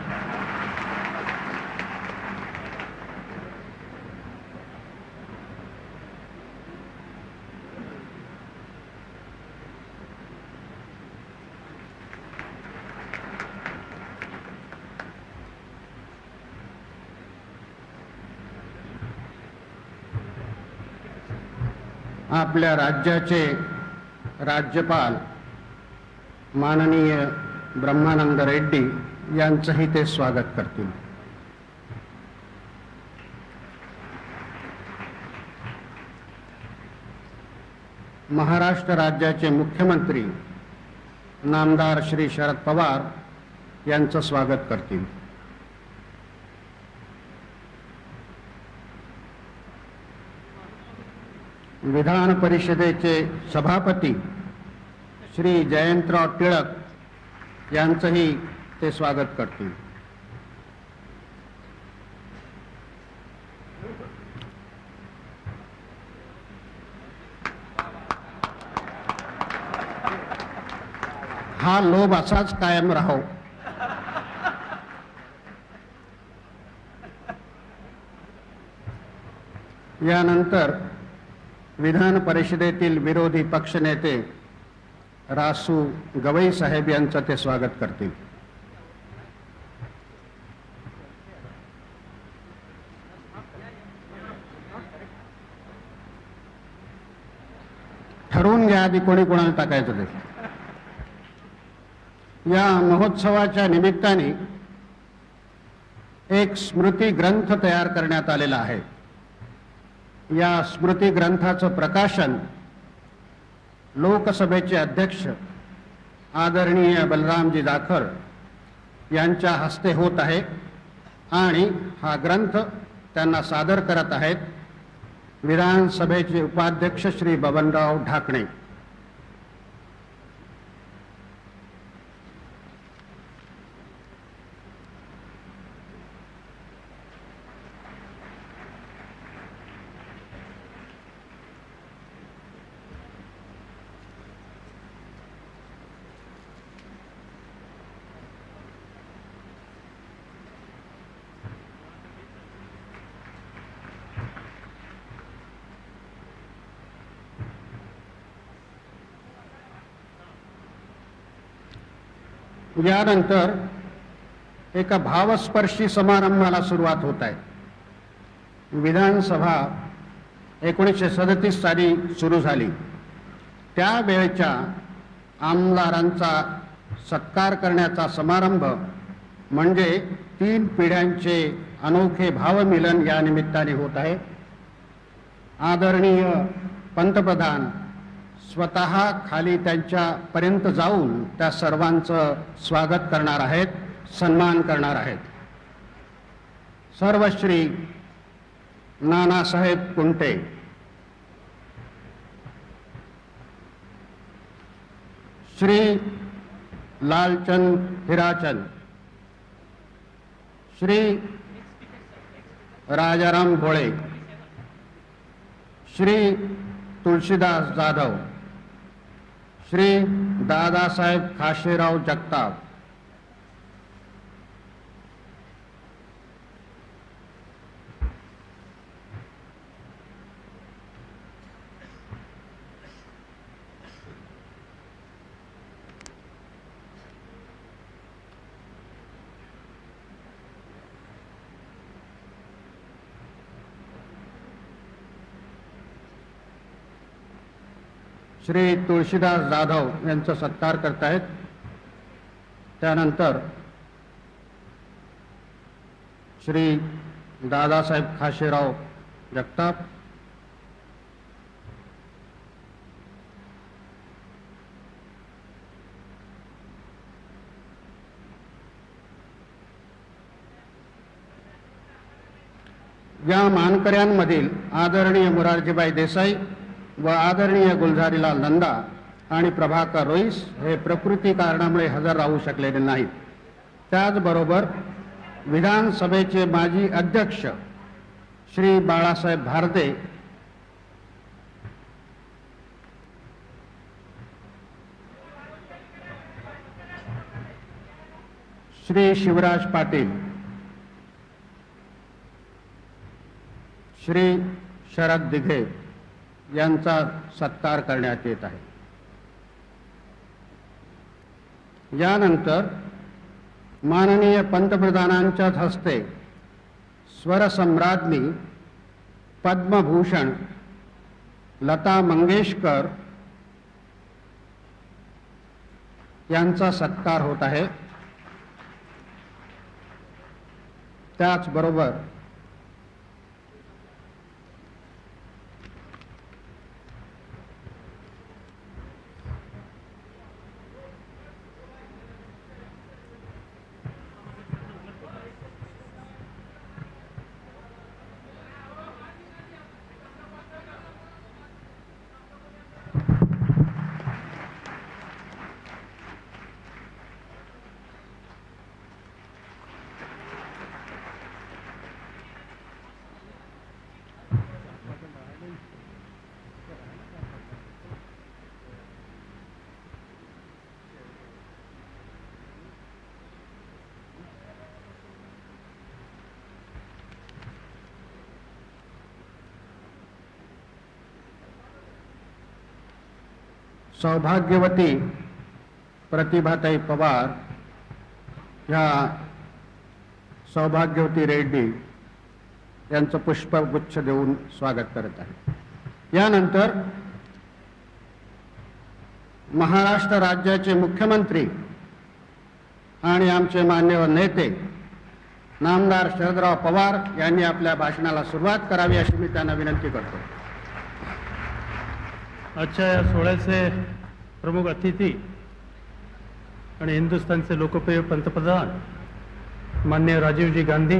आपल्या राज्याचे राज्यपाल माननीय ब्रह्मानंद रेड्डी यांचंही ते स्वागत करतील. महाराष्ट्र राज्याचे मुख्यमंत्री नामदार श्री शरद पवार यांचं स्वागत करतील. विधान परिषदेचे सभापती श्री जयंतराव टिळक यांचंही ते स्वागत करतील. हा लोभ असाच कायम राहो. यानंतर विधान परिषदेतील विरोधी पक्षनेते रासू गवई साहेब यांचं ते स्वागत करतील. ठरवून घ्या आधी कोणी कोणाला टाकायचं ते. या महोत्सवाच्या निमित्ताने एक स्मृती ग्रंथ तयार करण्यात आलेला आहे. या स्मृती ग्रंथाचं प्रकाशन लोकसभेचे अध्यक्ष आदरणीय बलरामजी जाखड यांच्या हस्ते होत आहे आणि हा ग्रंथ त्यांना सादर करत आहेत विधानसभेचे उपाध्यक्ष श्री बबनराव ढाकणे. यानंतर एका भावस्पर्शी समारंभाला सुरुवात होत आहे. विधानसभा 1937 साली सुरू झाली. त्यावेळच्या आमदारांचा सत्कार करण्याचा समारंभ म्हणजे 3 पिढ्यांचे अनोखे भावमिलन या निमित्ताने होत आहे. आदरणीय पंतप्रधान स्वतः खाली त्यांच्यापर्यंत जाऊन त्या सर्वांचं स्वागत करणार आहेत, सन्मान करणार आहेत. सर्वश्री नानासाहेब कुंटे, श्री लालचंद हिराचंद, श्री राजाराम भोळे, श्री तुळशीदास जाधव, श्री दादासाहेब खाशेराव जगताप, श्री तुळशीदास जाधव यांचा सत्कार करतायत. त्यानंतर श्री दादासाहेब खाशेराव जगताप, या मानकऱ्यांमधील आदरणीय मोरारजीभाई देसाई व आदरणीय गुलझारीलाल नंदा आणि प्रभाकर रोईस हे प्रकृती कारणामुळे हजर राहू शकलेले नाहीत. त्याचबरोबर विधानसभेचे माजी अध्यक्ष श्री बाळासाहेब भारदे, श्री शिवराज पाटील, श्री शरद दिघे यांचा सत्कार करण्यात येत आहे. यानंतर माननीय पंतप्रधानांच्याच हस्ते स्वरसम्राज्ञी पद्मभूषण लता मंगेशकर यांचा सत्कार होत आहे. त्याचबरोबर सौभाग्यवती प्रतिभाताई पवार ह्या सौभाग्यवती रेड्डी यांचं पुष्पगुच्छ देऊन स्वागत करत आहे. यानंतर महाराष्ट्र राज्याचे मुख्यमंत्री आणि आमचे मान्यवर नेते नामदार शरदराव पवार यांनी आपल्या भाषणाला सुरुवात करावी अशी मी त्यांना विनंती करतो. आजच्या या सोहळ्याचे प्रमुख अतिथी आणि हिंदुस्थानचे लोकप्रिय पंतप्रधान माननीय राजीवजी गांधी,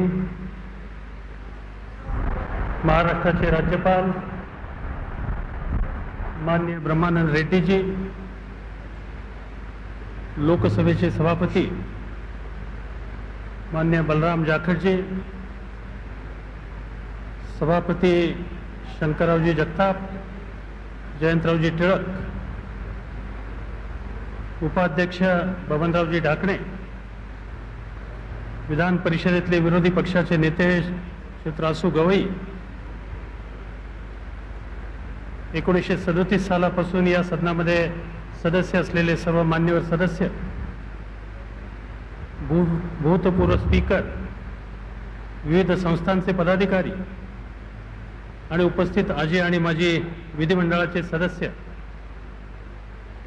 महाराष्ट्राचे राज्यपाल माननीय ब्रह्मानंद रेड्डीजी, लोकसभेचे सभापती माननीय बलराम जाखडजी, सभापती शंकररावजी जगताप, जयंतरावजी टिळक, उपाध्यक्ष बबनरावजी ढाकणे, विधान परिषदेतले विरोधी पक्षाचे नेते त्रासू गवई, 1937 सालापासून या सदनामध्ये सदस्य असलेले सर्व मान्यवर सदस्य, भूतपूर्व स्पीकर, विविध संस्थांचे पदाधिकारी आणि उपस्थित आजी आणि माजी विधिमंडळाचे सदस्य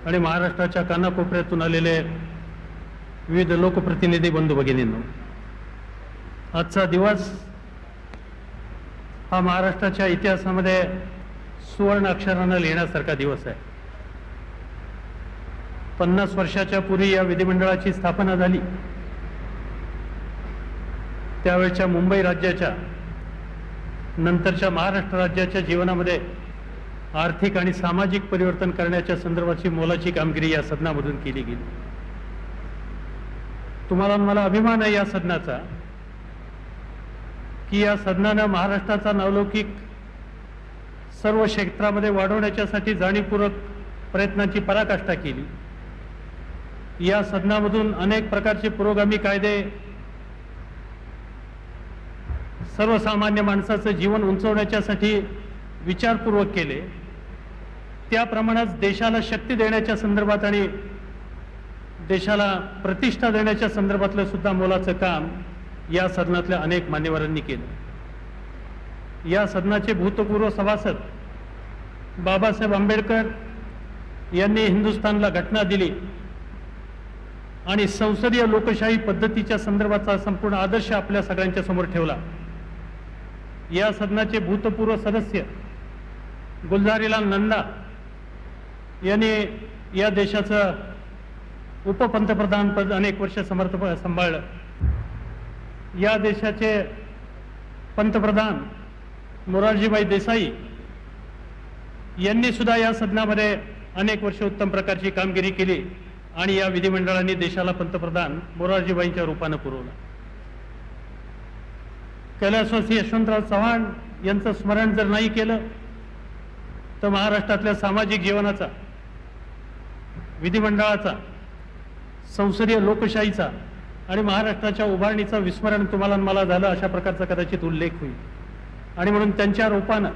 आणि महाराष्ट्राच्या कानाकोपऱ्यातून आलेले विविध लोकप्रतिनिधी बंधू भगिनींनो, आजचा दिवस हा महाराष्ट्राच्या इतिहासामध्ये सुवर्ण अक्षरानं लिहिण्यासारखा दिवस आहे. 50 वर्षाच्या पूर्वी या विधिमंडळाची स्थापना झाली. त्यावेळच्या मुंबई राज्याच्या नंतरच्या महाराष्ट्र राज्याच्या जीवनामध्ये आर्थिक आणि सामाजिक परिवर्तन करण्याच्या संदर्भाची मोलाची कामगिरी या सदनामधून केली गेली. तुम्हाला मला अभिमान आहे या सदनाचा की या सदनानं महाराष्ट्राचा नावलौकिक सर्व क्षेत्रामध्ये वाढवण्याच्यासाठी जाणीवपूर्वक प्रयत्नांची पराकाष्ठा केली. या सदनामधून अनेक प्रकारचे पुरोगामी कायदे सर्वसामान्य माणसाचं जीवन उंचवण्याच्यासाठी विचारपूर्वक केले. त्याप्रमाणेच देशाला शक्ती देण्याच्या संदर्भात आणि देशाला प्रतिष्ठा देण्याच्या संदर्भातलं सुद्धा मोलाचं काम या सदनातल्या अनेक मान्यवरांनी केलं. या सदनाचे भूतपूर्व सभासद बाबासाहेब आंबेडकर यांनी हिंदुस्थानला घटना दिली आणि संसदीय लोकशाही पद्धतीच्या संदर्भाचा संपूर्ण आदर्श आपल्या सगळ्यांच्या समोर ठेवला. या सदनाचे भूतपूर्व सदस्य गुलजारीलाल नंदा यांनी या देशाचं उपपंतप्रधान पद अनेक वर्ष सांभाळलं. या देशाचे पंतप्रधान मोरारजीभाई देसाई यांनी सुद्धा या सदनामध्ये अनेक वर्ष उत्तम प्रकारची कामगिरी केली आणि या विधिमंडळाने देशाला पंतप्रधान मोरारजीभाईंच्या रूपानं पुरवला. कैलासवासी यशवंतराव चव्हाण यांचं स्मरण जर नाही केलं तर महाराष्ट्रातल्या सामाजिक जीवनाचा, विधिमंडळाचा, संसदीय लोकशाहीचा आणि महाराष्ट्राच्या उभारणीचा विस्मरण तुम्हाला मला झालं अशा प्रकारचा कदाचित उल्लेख होईल. आणि म्हणून त्यांच्या रूपानं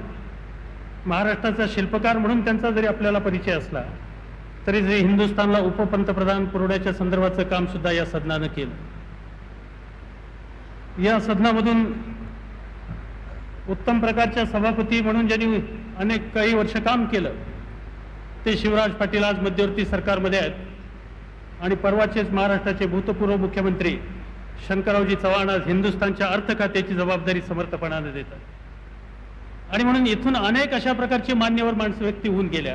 महाराष्ट्राचा शिल्पकार म्हणून त्यांचा जरी आपल्याला परिचय असला तरी जे हिंदुस्थानला उपपंतप्रधान पुरवण्याच्या संदर्भाचं काम सुद्धा या सदनानं केलं. या सदनामधून उत्तम प्रकारच्या सभापती म्हणून ज्यांनी अनेक काही वर्ष काम केलं ते शिवराज पाटील आज मध्यवर्ती सरकारमध्ये आहेत आणि परवाचेच महाराष्ट्राचे भूतपूर्व मुख्यमंत्री शंकररावजी चव्हाण आज हिंदुस्थानच्या अर्थ खात्याची जबाबदारी समर्थपणाने देतात. आणि म्हणून इथून अनेक अशा प्रकारची मान्यवर माणसं व्यक्ती होऊन गेल्या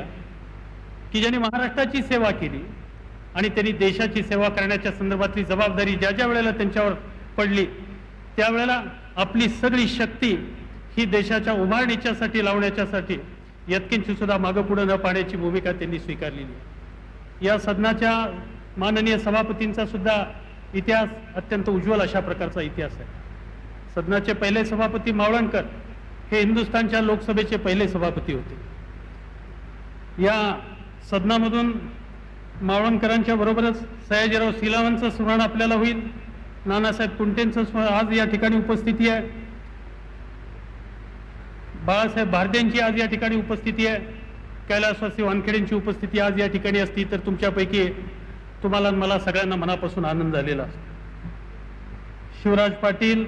की ज्यांनी महाराष्ट्राची सेवा केली आणि त्यांनी देशाची सेवा करण्याच्या संदर्भातली जबाबदारी ज्या ज्या वेळेला त्यांच्यावर पडली त्यावेळेला आपली सगळी शक्ती ही देशाच्या उभारणीच्यासाठी लावण्याच्यासाठी यत्किंची सुद्धा मागं पुढं न पाहण्याची भूमिका त्यांनी स्वीकारलेली आहे. या सदनाच्या माननीय सभापतींचा सुद्धा इतिहास अत्यंत उज्ज्वल अशा प्रकारचा इतिहास आहे. सदनाचे पहिले सभापती मावळणकर हे हिंदुस्थानच्या लोकसभेचे पहिले सभापती होते. या सदनामधून मावळणकरांच्या बरोबरच सयाजीराव सिलावांचं स्मरण आपल्याला होईल. नानासाहेब कुंटेंचं आज या ठिकाणी उपस्थिती आहे. बाळासाहेब भारदेंची आज या ठिकाणी उपस्थिती आहे. कैलासवासी वानखेडेंची उपस्थिती आज या ठिकाणी असती तर तुमच्यापैकी तुम्हाला मला सगळ्यांना मनापासून आनंद झालेला असतो. शिवराज पाटील,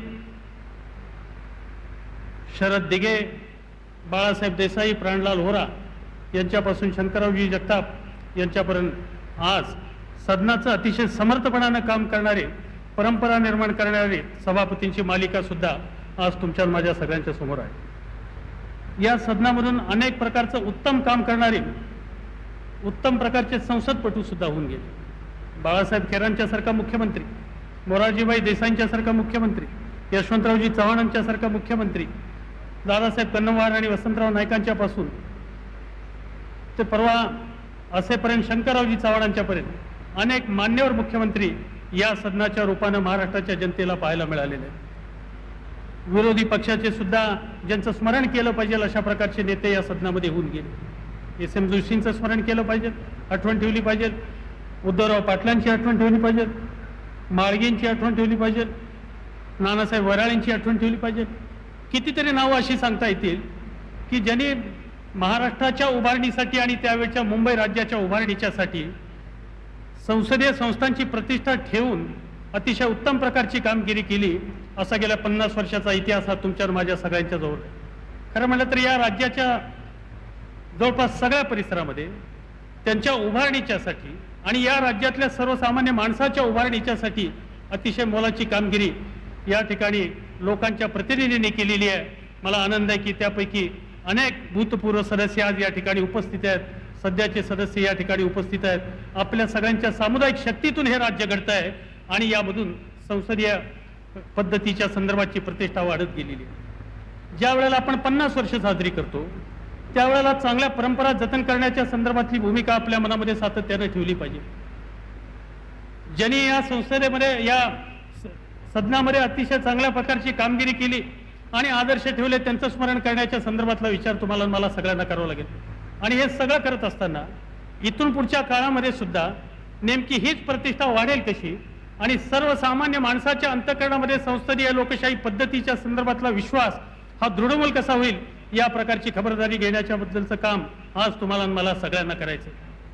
शरद दिघे, बाळासाहेब देसाई, प्राणलाल होरा यांच्यापासून शंकररावजी जगताप यांच्यापर्यंत आज सदनाचं अतिशय समर्थपणानं काम करणारे, परंपरा निर्माण करणारे सभापतींची मालिका सुद्धा आज तुमच्या माझ्या सगळ्यांच्या समोर आहे. या सदनामधून अनेक प्रकारचं उत्तम काम करणारे उत्तम प्रकारचे संसदपटू सुद्धा होऊन गेले. बाळासाहेब खेरांच्यासारखा मुख्यमंत्री, मोरारजीभाई देसाईंच्यासारखा मुख्यमंत्री, यशवंतरावजी चव्हाणांच्यासारखा मुख्यमंत्री, दादासाहेब कन्नमवार आणि वसंतराव नाईकांच्या पासून ते परवा असेपर्यंत शंकररावजी चव्हाणांच्यापर्यंत अनेक मान्यवर मुख्यमंत्री या सदनाच्या रूपानं महाराष्ट्राच्या जनतेला पाहायला मिळालेले आहेत. विरोधी पक्षाचे सुद्धा ज्यांचं स्मरण केलं पाहिजे अशा प्रकारचे नेते या सदनामध्ये होऊन गेले. एस एम जोशींचं स्मरण केलं पाहिजे, आठवण ठेवली पाहिजे. उद्धवराव पाटलांची आठवण ठेवली पाहिजे, माळगेंची आठवण ठेवली पाहिजे, नानासाहेब वराळेंची आठवण ठेवली पाहिजे. कितीतरी नावं अशी सांगता येतील की ज्यांनी महाराष्ट्राच्या उभारणीसाठी आणि त्यावेळच्या मुंबई राज्याच्या उभारणीच्यासाठी संसदीय संस्थांची प्रतिष्ठा ठेवून अतिशय उत्तम प्रकारची कामगिरी केली. असा गेल्या 50 वर्षाचा इतिहास हा तुमच्या माझ्या सगळ्यांच्या जवळ आहे. खरं म्हटलं तर या राज्याच्या जवळपास सगळ्या परिसरामध्ये त्यांच्या उभारणीच्यासाठी आणि या राज्यातल्या सर्वसामान्य माणसाच्या उभारणीच्यासाठी अतिशय मोलाची कामगिरी या ठिकाणी लोकांच्या प्रतिनिधींनी केलेली आहे. मला आनंद आहे की त्यापैकी अनेक भूतपूर्व सदस्य आज या ठिकाणी उपस्थित आहेत, सध्याचे सदस्य या ठिकाणी उपस्थित आहेत. आपल्या सगळ्यांच्या सामुदायिक शक्तीतून हे राज्य घडत आहे आणि यामधून संसदीय पद्धतीच्या संदर्भाची प्रतिष्ठा वाढत गेलेली आहे. ज्या वेळेला आपण 50 वर्ष साजरी करतो त्यावेळेला चांगल्या परंपरा जतन करण्याच्या संदर्भातली भूमिका आपल्या मनामध्ये सातत्याने ठेवली पाहिजे. ज्यांनी या संसदेमध्ये या सदनामध्ये अतिशय चांगल्या प्रकारची कामगिरी केली आणि आदर्श ठेवले त्यांचं स्मरण करण्याच्या संदर्भातला विचार तुम्हाला मला सगळ्यांना करावा लागेल. आणि हे सगळं करत असताना इथून पुढच्या काळामध्ये सुद्धा नेमकी हीच प्रतिष्ठा वाढेल कशी आणि सर्वसामान्य माणसाच्या अंतःकरणामध्ये संसदीय लोकशाही पद्धतीच्या संदर्भातला विश्वास हा दृढमूल कसा होईल या प्रकारची खबरदारी घेण्याच्या बद्दलचं काम आज तुम्हाला मला सगळ्यांना करायचं.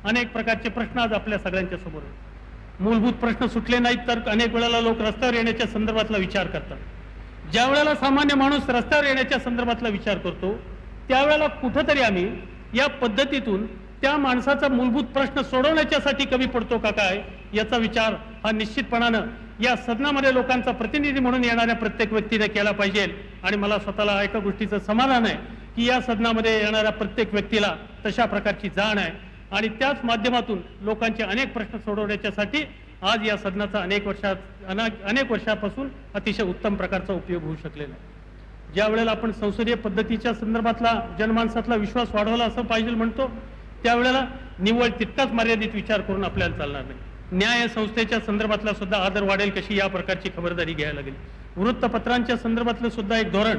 अनेक प्रकारचे प्रश्न आज आपल्या सगळ्यांच्या समोर आहेत. मूलभूत प्रश्न सुटले नाहीत तर अनेक वेळेला लोक रस्त्यावर येण्याच्या संदर्भातला विचार करतात. ज्या वेळेला सामान्य माणूस रस्त्यावर येण्याच्या संदर्भातला विचार करतो त्यावेळेला कुठंतरी आम्ही या पद्धतीतून त्या माणसाचा मूलभूत प्रश्न सोडवण्याच्यासाठी कमी पडतो का काय याचा विचार हा निश्चितपणानं या सदनामध्ये लोकांचा प्रतिनिधी म्हणून येणाऱ्या प्रत्येक व्यक्तीने केला पाहिजे. आणि मला स्वतःला एका गोष्टीचं समाधान आहे की या सदनामध्ये येणाऱ्या प्रत्येक व्यक्तीला तशा प्रकारची जाण आहे आणि त्याच माध्यमातून लोकांचे अनेक प्रश्न सोडवण्याच्यासाठी आज या सदनाचा अनेक वर्षापासून अतिशय उत्तम प्रकारचा उपयोग होऊ शकलेला आहे. ज्या वेळेला आपण संसदीय पद्धतीच्या संदर्भातला जनमानसातला विश्वास वाढवला असं पाहिजे म्हणतो त्यावेळेला निव्वळ तितकाच मर्यादित विचार करून आपल्याला चालणार नाही. न्याय संस्थेच्या संदर्भातला सुद्धा आदर वाढेल कशी या प्रकारची खबरदारी घ्यायला लागेल. वृत्तपत्रांच्या संदर्भातलं सुद्धा एक धोरण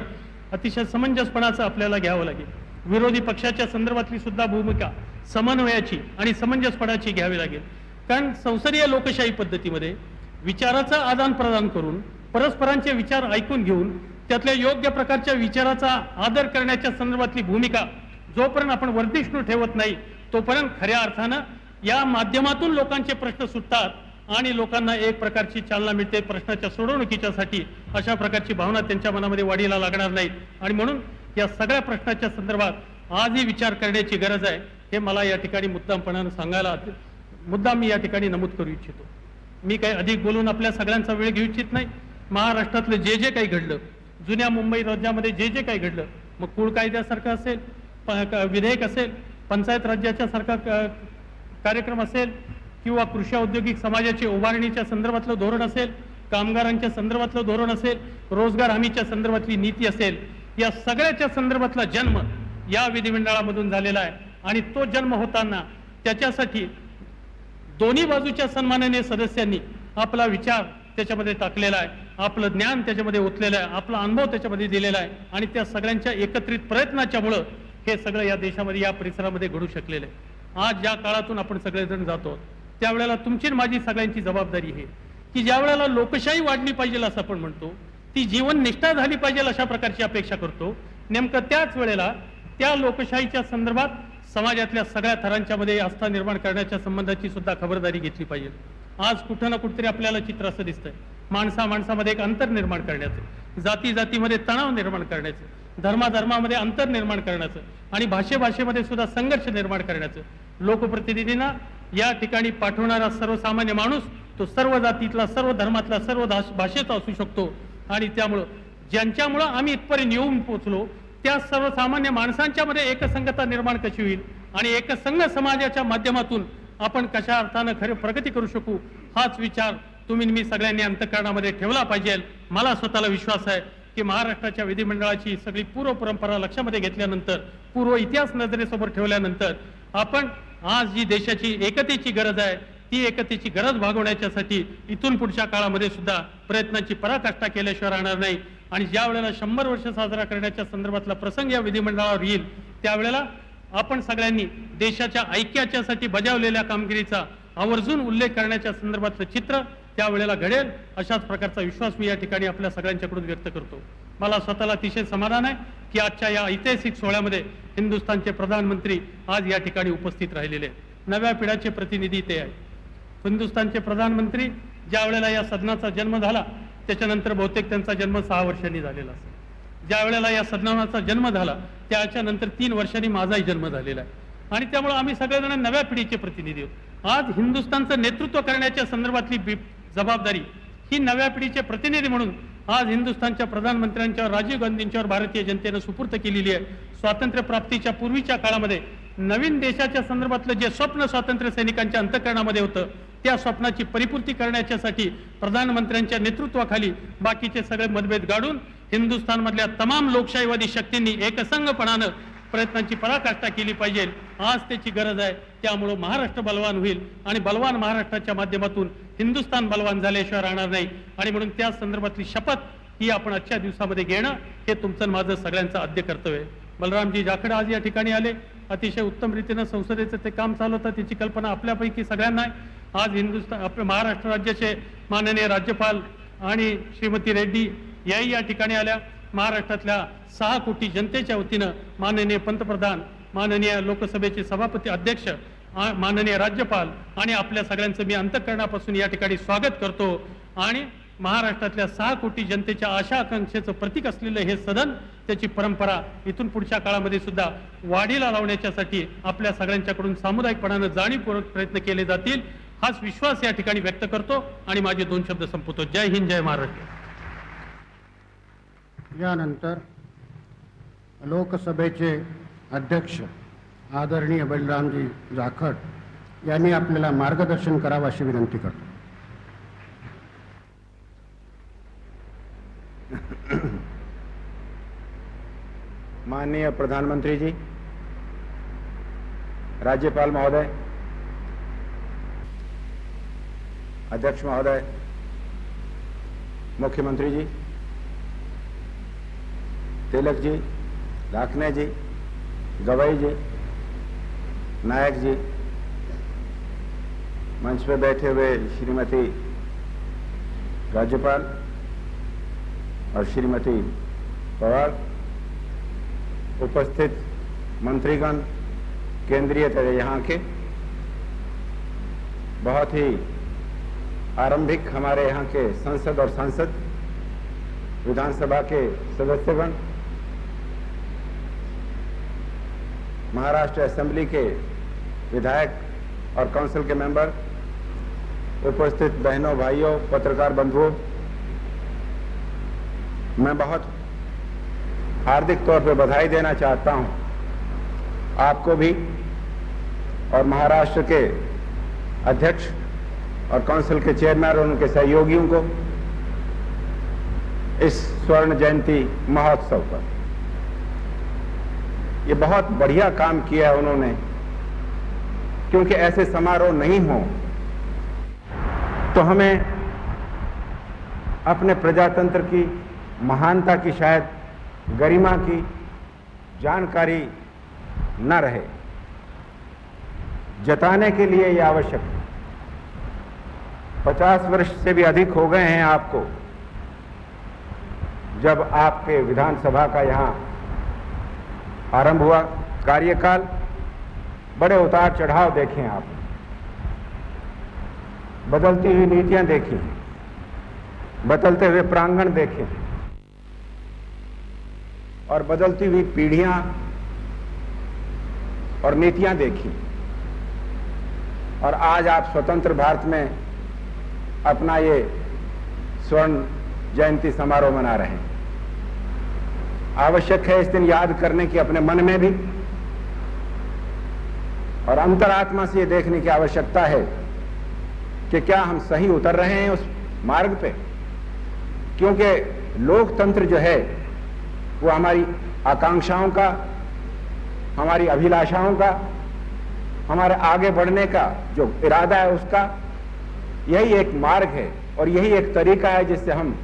अतिशय समंजसपणाचं आपल्याला घ्यावं लागेल. विरोधी पक्षाच्या संदर्भातली सुद्धा भूमिका समन्वयाची आणि समंजसपणाची घ्यावी लागेल. कारण संसदीय लोकशाही पद्धतीमध्ये विचाराचं आदान प्रदान करून परस्परांचे विचार ऐकून घेऊन त्यातल्या योग्य प्रकारच्या विचाराचा आदर करण्याच्या संदर्भातली भूमिका जोपर्यंत आपण वर्धिष्णू ठेवत नाही तोपर्यंत खऱ्या अर्थानं या माध्यमातून लोकांचे प्रश्न सुटतात आणि लोकांना एक प्रकारची चालना मिळते प्रश्नाच्या सोडवणुकीच्यासाठी. अशा प्रकारची भावना त्यांच्या मनामध्ये वाढीला लागणार नाहीत. आणि म्हणून या सगळ्या प्रश्नाच्या संदर्भात आजही विचार करण्याची गरज आहे हे मला या ठिकाणी मुद्दामपणानं सांगायला मुद्दाम मी या ठिकाणी नमूद करू इच्छितो. मी काही अधिक बोलून आपल्या सगळ्यांचा वेळ घेऊ इच्छित नाही. महाराष्ट्रातलं जे जे काही घडलं, जुन्या मुंबई राज्यामध्ये जे जे काही घडलं, मग कुळ कायद्यासारखं असेल, विधेयक असेल, पंचायत राज्याच्या सारखा कार्यक्रम असेल किंवा कृषी औद्योगिक समाजाची उभारणीच्या संदर्भातलं धोरण असेल, कामगारांच्या संदर्भातलं धोरण असेल, रोजगार हमीच्या संदर्भातली नीती असेल, या सगळ्याच्या संदर्भातला जन्म या विधिमंडळामधून झालेला आहे. आणि तो जन्म होताना त्याच्यासाठी दोन्ही बाजूच्या सन्माननीय सदस्यांनी आपला विचार त्याच्यामध्ये टाकलेला आहे, आपलं ज्ञान त्याच्यामध्ये ओतलेलं आहे, आपला अनुभव त्याच्यामध्ये दिलेला आहे. आणि त्या सगळ्यांच्या एकत्रित प्रयत्नाच्यामुळं हे सगळं या देशामध्ये या परिसरामध्ये घडू शकलेलं आहे. आज ज्या काळातून आपण सगळेजण जातो त्यावेळेला तुमची माझी सगळ्यांची जबाबदारी आहे की ज्या वेळेला लोकशाही वाढली पाहिजे असं आपण म्हणतो, ती जीवन निष्ठा झाली पाहिजे अशा प्रकारची अपेक्षा करतो, नेमकं त्याच वेळेला त्या लोकशाहीच्या संदर्भात समाजातल्या सगळ्या थरांच्या मध्ये आस्था निर्माण करण्याच्या संबंधाची सुद्धा खबरदारी घेतली पाहिजे. आज कुठं ना कुठेतरी आपल्याला चित्र असं दिसतंय, माणसामाणसामध्ये एक अंतर निर्माण करण्याचं, जाती जातीमध्ये तणाव निर्माण करण्याचं, धर्माधर्मामध्ये अंतर निर्माण करण्याचं आणि भाषेभाषेमध्ये सुद्धा संघर्ष निर्माण करण्याचं. लोकप्रतिनिधींना या ठिकाणी पाठवणारा सर्वसामान्य माणूस तो सर्व जातीतला, सर्व धर्मातला, सर्व भाषेचा असू शकतो. आणि त्यामुळं ज्यांच्यामुळं आम्ही इथपर्यंत येऊन पोहोचलो त्या सर्वसामान्य माणसांच्या मध्ये एकसंगता निर्माण कशी होईल आणि एकसंघ समाजाच्या माध्यमातून आपण कशा अर्थानं खरी प्रगती करू शकू, हाच विचार तुम्ही मी सगळ्यांनी अंतःकरणामध्ये ठेवला पाहिजे. मला स्वतःला विश्वास आहे की महाराष्ट्राच्या विधिमंडळाची सगळी पूर्व परंपरा लक्षामध्ये घेतल्यानंतर, पूर्व इतिहास नजरेसमोर ठेवल्यानंतर आपण आज जी देशाची एकतेची गरज आहे ती एकतेची गरज भागवण्याच्यासाठी इथून पुढच्या काळामध्ये सुद्धा प्रयत्नांची पराकाष्ठा केल्याशिवाय राहणार नाही. आणि ज्या वेळेला 100 वर्ष साजरा करण्याच्या संदर्भातला प्रसंग या विधिमंडळावर येईल त्यावेळेला आपण सगळ्यांनी देशाच्या ऐक्याच्यासाठी बजावलेल्या कामगिरीचा आवर्जून उल्लेख करण्याच्या संदर्भातलं चित्र त्यावेळेला घडेल अशाच प्रकारचा विश्वास मी या ठिकाणी आपल्या सगळ्यांच्याकडून व्यक्त करतो. मला स्वतःला अतिशय समाधान आहे की आजच्या या ऐतिहासिक सोहळ्यामध्ये हिंदुस्थानचे प्रधानमंत्री आज या ठिकाणी उपस्थित राहिलेले आहेत. नव्या पिढ्याचे प्रतिनिधी ते आहेत. हिंदुस्थानचे प्रधानमंत्री ज्या वेळेला या सदनाचा जन्म झाला त्याच्यानंतर बहुतेक त्यांचा जन्म 6 वर्षांनी झालेला असेल. ज्या वेळेला या सदनाचा जन्म झाला त्याच्यानंतर 3 वर्षांनी माझाही जन्म झालेला आहे. आणि त्यामुळे आम्ही सगळेजण नव्या पिढीचे प्रतिनिधी आहोत. आज हिंदुस्थानचं नेतृत्व करण्याच्या संदर्भातली जबाबदारी ही नव्या पिढीचे प्रतिनिधी म्हणून आज हिंदुस्थानच्या प्रधानमंत्र्यांच्यावर, राजीव गांधींच्यावर भारतीय जनतेनं सुपूर्त केलेली आहे. स्वातंत्र्य प्राप्तीच्या पूर्वीच्या काळामध्ये नवीन देशाच्या संदर्भातलं जे स्वप्न स्वातंत्र्य सैनिकांच्या अंतःकरणामध्ये होतं त्या स्वप्नाची परिपूर्ती करण्याच्यासाठी प्रधानमंत्र्यांच्या नेतृत्वाखाली बाकीचे सगळे मतभेद गाडून हिंदुस्थानमधल्या तमाम लोकशाहीवादी शक्तींनी एकसंघपणानं प्रयत्नांची पराकाष्ठा केली पाहिजे. आज त्याची गरज आहे. त्यामुळे महाराष्ट्र बलवान होईल आणि बलवान महाराष्ट्राच्या माध्यमातून हिंदुस्थान बलवान झाल्याशिवाय राहणार नाही. आणि म्हणून त्या संदर्भातली शपथ ही आपण आजच्या दिवसामध्ये घेणं हे तुमचं माझं सगळ्यांचं आद्य कर्तव्य आहे. बलरामजी जाखड आज या ठिकाणी आले. अतिशय उत्तम रीतीनं संसदेचं ते काम चालू होतं, त्याची कल्पना आपल्यापैकी सगळ्यांना आहे. आज हिंदुस्थान आपले महाराष्ट्र राज्याचे माननीय राज्यपाल आणि श्रीमती रेड्डी याही या ठिकाणी आल्या. महाराष्ट्रातल्या 6 कोटी जनतेच्या वतीनं माननीय पंतप्रधान, माननीय लोकसभेचे सभापती अध्यक्ष, माननीय राज्यपाल आणि आपल्या सगळ्यांचं मी अंतःकरणापासून या ठिकाणी स्वागत करतो. आणि महाराष्ट्रातल्या 6 कोटी जनतेच्या आशा आकांक्षेचं प्रतीक असलेलं हे सदन, त्याची परंपरा इथून पुढच्या काळामध्ये सुद्धा वाढीला लावण्याच्यासाठी आपल्या सगळ्यांच्याकडून सामुदायिकपणानं जाणीवपूर्वक प्रयत्न केले जातील हाच विश्वास या ठिकाणी व्यक्त करतो आणि माझे 2 शब्द संपवतो. जय हिंद, जय महाराष्ट्र. यानंतर लोकसभेचे अध्यक्ष आदरणीय बलरामजी जाखड यांनी आपल्याला मार्गदर्शन करावं अशी विनंती करतो. माननीय प्रधानमंत्री जी, राज्यपाल महोदय, अध्यक्ष महोदय, मुख्यमंत्री जी, तिलक जी, लाखने जी, गवई जी, नायक जी, मंच पे बैठे हुए श्रीमती राज्यपाल और श्रीमती पवार, उपस्थित मंत्रीगण, केंद्रीय तथा यहाँ के बहुत ही आरंभिक हमारे यहाँ के संसद और सांसद, विधानसभा के सदस्यगण, महाराष्ट्र असेंबली के विधायक और काउंसिल के मेंबर, उपस्थित बहनों, भाइयों, पत्रकार बंधुओं, मैं बहुत हार्दिक तौर पर बधाई देना चाहता हूं आपको भी और महाराष्ट्र के अध्यक्ष और काउंसिल के चेयरमैन और उनके सहयोगियों को इस स्वर्ण जयंती महोत्सव पर। ये बहुत बढ़िया काम किया है उन्होंने, क्योंकि ऐसे समारोह नहीं हो तो हमें अपने प्रजातंत्र की महानता की, शायद गरिमा की जानकारी न रहे। जताने के लिए यह आवश्यक है। 50 वर्ष से भी अधिक हो गए हैं आपको, जब आपके विधानसभा का यहाँ आरंभ हुआ कार्यकाल। बड़े उतार चढ़ाव देखे हैं आपने, बदलती हुई नीतियां देखी, बदलते हुए प्रांगण देखे और बदलती हुई पीढ़ियां और नीतियां देखी, और आज आप स्वतंत्र भारत में अपना ये स्वर्ण जयंती समारोह मना रहे हैं। आवश्यक है इस दिन याद करने की अपने मन में भी, और अंतरात्मा से ये देखने की आवश्यकता है कि क्या हम सही उतर रहे हैं उस मार्ग पे। क्योंकि लोकतंत्र जो है वो हमारी आकांक्षाओं का, हमारी अभिलाषाओं का, हमारे आगे बढ़ने का जो इरादा है उसका यही एक मार्ग है और यही एक तरीका है जिससे हम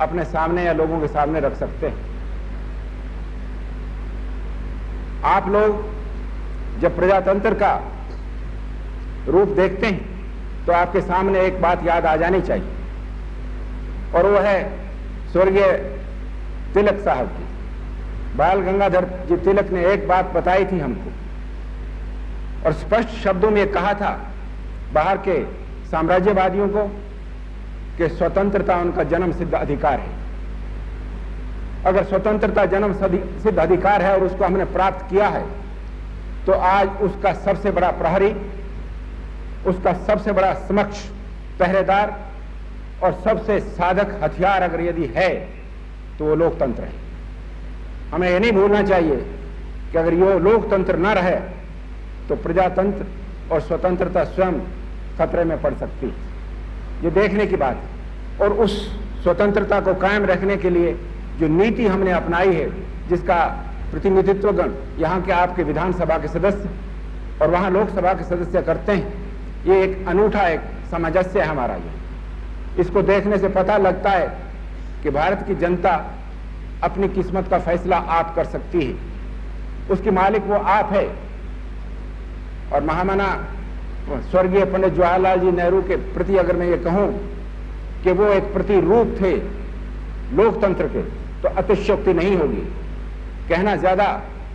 अपने सामने या लोगों के सामने रख सकते हैं। आप लोग जब प्रजातंत्र का रूप देखते हैं तो आपके सामने एक बात याद आ जानी चाहिए, और वो है स्वर्गीय तिलक साहब की। बाल गंगाधर जी तिलक ने एक बात बताई थी हमको और स्पष्ट शब्दों में कहा था बाहर के साम्राज्यवादियों को कि स्वतंत्रता उनका जन्म सिद्ध अधिकार है। अगर स्वतंत्रता जन्म सिद्ध अधिकार है और उसको हमने प्राप्त किया है तो आज उसका सबसे बड़ा प्रहरी, उसका सबसे बड़ा समक्ष पहरेदार और सबसे साधक हथियार अगर यदि है तो वो लोकतंत्र है। हमें यह नहीं भूलना चाहिए कि अगर ये लोकतंत्र न रहे तो प्रजातंत्र और स्वतंत्रता स्वयं खतरे में पड़ सकती है। ये देखने की बात है। और उस स्वतंत्रता को कायम रखने के लिए जो नीति हमने अपनाई है, जिसका प्रतिनिधित्वगण यहाँ के आपके विधानसभा के सदस्य और वहाँ लोकसभा के सदस्य करते हैं, ये एक अनूठा एक सामंजस्य है हमारा। ये इसको देखने से पता लगता है कि भारत की जनता अपनी किस्मत का फैसला आप कर सकती है, उसकी मालिक वो आप है। और महामना स्वर्गीय पंडित जवाहरलाल जी नेहरू के प्रति अगर मैं ये कहूं कि वो एक प्रतिरूप थे लोकतंत्र के, तो अतिशयोक्ति नहीं होगी, कहना ज्यादा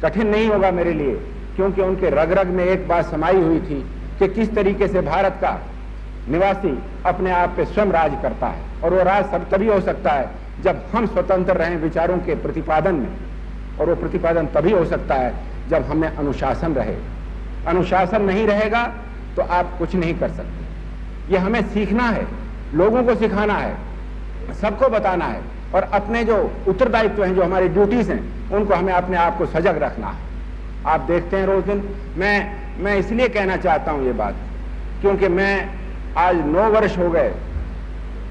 कठिन नहीं होगा मेरे लिए, क्योंकि उनके रग रग में एक बात समाई हुई थी कि किस तरीके से भारत का निवासी अपने आप पे स्वयं राज करता है। और वो राज सब तभी हो सकता है जब हम स्वतंत्र रहें विचारों के प्रतिपादन में, और वो प्रतिपादन तभी हो सकता है जब हमें अनुशासन रहे। अनुशासन नहीं रहेगा तो आप कुछ नहीं कर सकते। ये हमें सीखना है, लोगों को सिखाना है, सबको बताना है, और अपने जो उत्तरदायित्व हैं, जो हमारी ड्यूटीज हैं, उनको हमें अपने आप को सजग रखना है। आप देखते हैं रोज दिन, मैं इसलिए कहना चाहता हूं ये बात क्योंकि मैं आज 9 वर्ष हो गए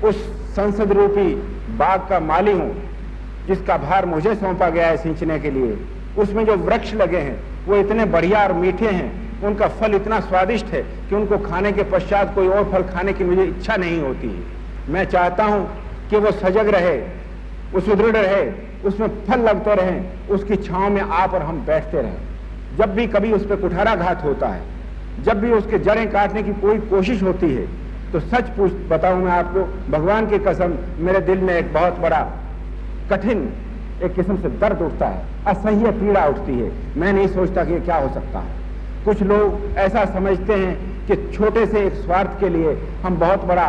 उस संसद रूपी बाग का माली हूं जिसका भार मुझे सौंपा गया है सींचने के लिए। उसमें जो वृक्ष लगे हैं वो इतने बढ़िया और मीठे हैं, उनका फल इतना स्वादिष्ट है कि उनको खाने के पश्चात कोई और फल खाने की मुझे इच्छा नहीं होती है। मैं चाहता हूं कि वो सजग रहे, वो सुदृढ़ रहे, उसमें फल लगते रहें, उसकी छांव में आप और हम बैठते रहें। जब भी कभी उस पर कुठाराघात होता है, जब भी उसके जड़ें काटने की कोई कोशिश होती है, तो सच पूछ बताऊं मैं आपको, भगवान की कसम, मेरे दिल में एक बहुत बड़ा कठिन एक किस्म से दर्द उठता है, असह्य पीड़ा उठती है। मैं नहीं सोचता कि ये क्या हो सकता है। कुछ लोग ऐसा समझते हैं कि छोटे से एक स्वार्थ के लिए हम बहुत बड़ा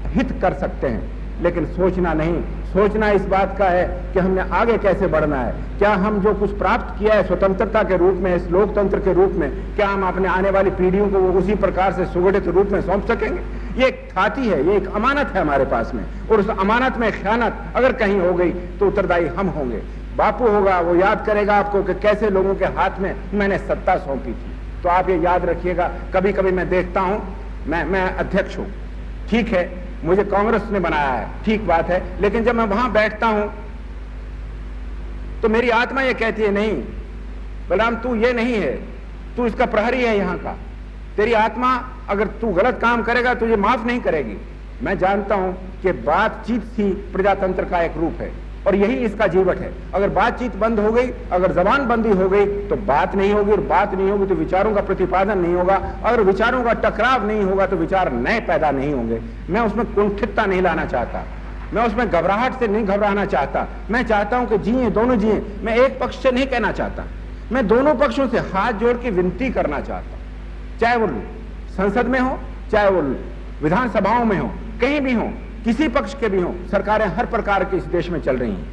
हित कर सकते हैं, लेकिन सोचना नहीं। सोचना इस बात का है कि हमने आगे कैसे बढ़ना है। क्या हम जो कुछ प्राप्त किया है स्वतंत्रता के रूप में, इस लोकतंत्र के रूप में, क्या हम अपने आने वाली पीढ़ियों को वो उसी प्रकार से सुगठित रूप में सौंप सकेंगे? ये एक थाती है, ये एक अमानत है हमारे पास में, और उस अमानत में खयानत अगर कहीं हो गई तो उत्तरदायी हम होंगे। बापू होगा, वो याद करेगा आपको कि कैसे लोगों के हाथ में मैंने सत्ता सौंपी थी। तो आप ये याद रखिएगा। कभी कभी मैं देखता हूं, मैं अध्यक्ष हूं, ठीक है, मुझे कांग्रेस ने बनाया है, ठीक बात है, लेकिन जब मैं वहां बैठता हूं तो मेरी आत्मा ये कहती है, नहीं बलराम, तू ये नहीं है, तू इसका प्रहरी है यहां का। तेरी आत्मा अगर तू गलत काम करेगा तुझे माफ नहीं करेगी। मैं जानता हूं कि बातचीत ही प्रजातंत्र का एक रूप है और यही इसका जीवट है। अगर बातचीत बंद हो गई, अगर जबान बंदी हो गई तो बात नहीं होगी, और बात नहीं होगी तो विचारों का प्रतिपादन नहीं होगा। अगर विचारों का टकराव नहीं होगा तो विचार नए पैदा नहीं होंगे। मैं उसमें कुंठितता नहीं लाना चाहता, मैं उसमें घबराहट से नहीं घबराना चाहता। मैं चाहता हूं कि जिए, दोनों जिए। मैं एक पक्ष से नहीं कहना चाहता, मैं दोनों पक्षों से हाथ जोड़ के विनती करना चाहता हूं, चाहे वो संसद में हो, चाहे वो विधानसभाओं में हो, कहीं भी हो, किसी पक्ष के भी हो। सरकारें हर प्रकार की इस देश में चल रही हैं,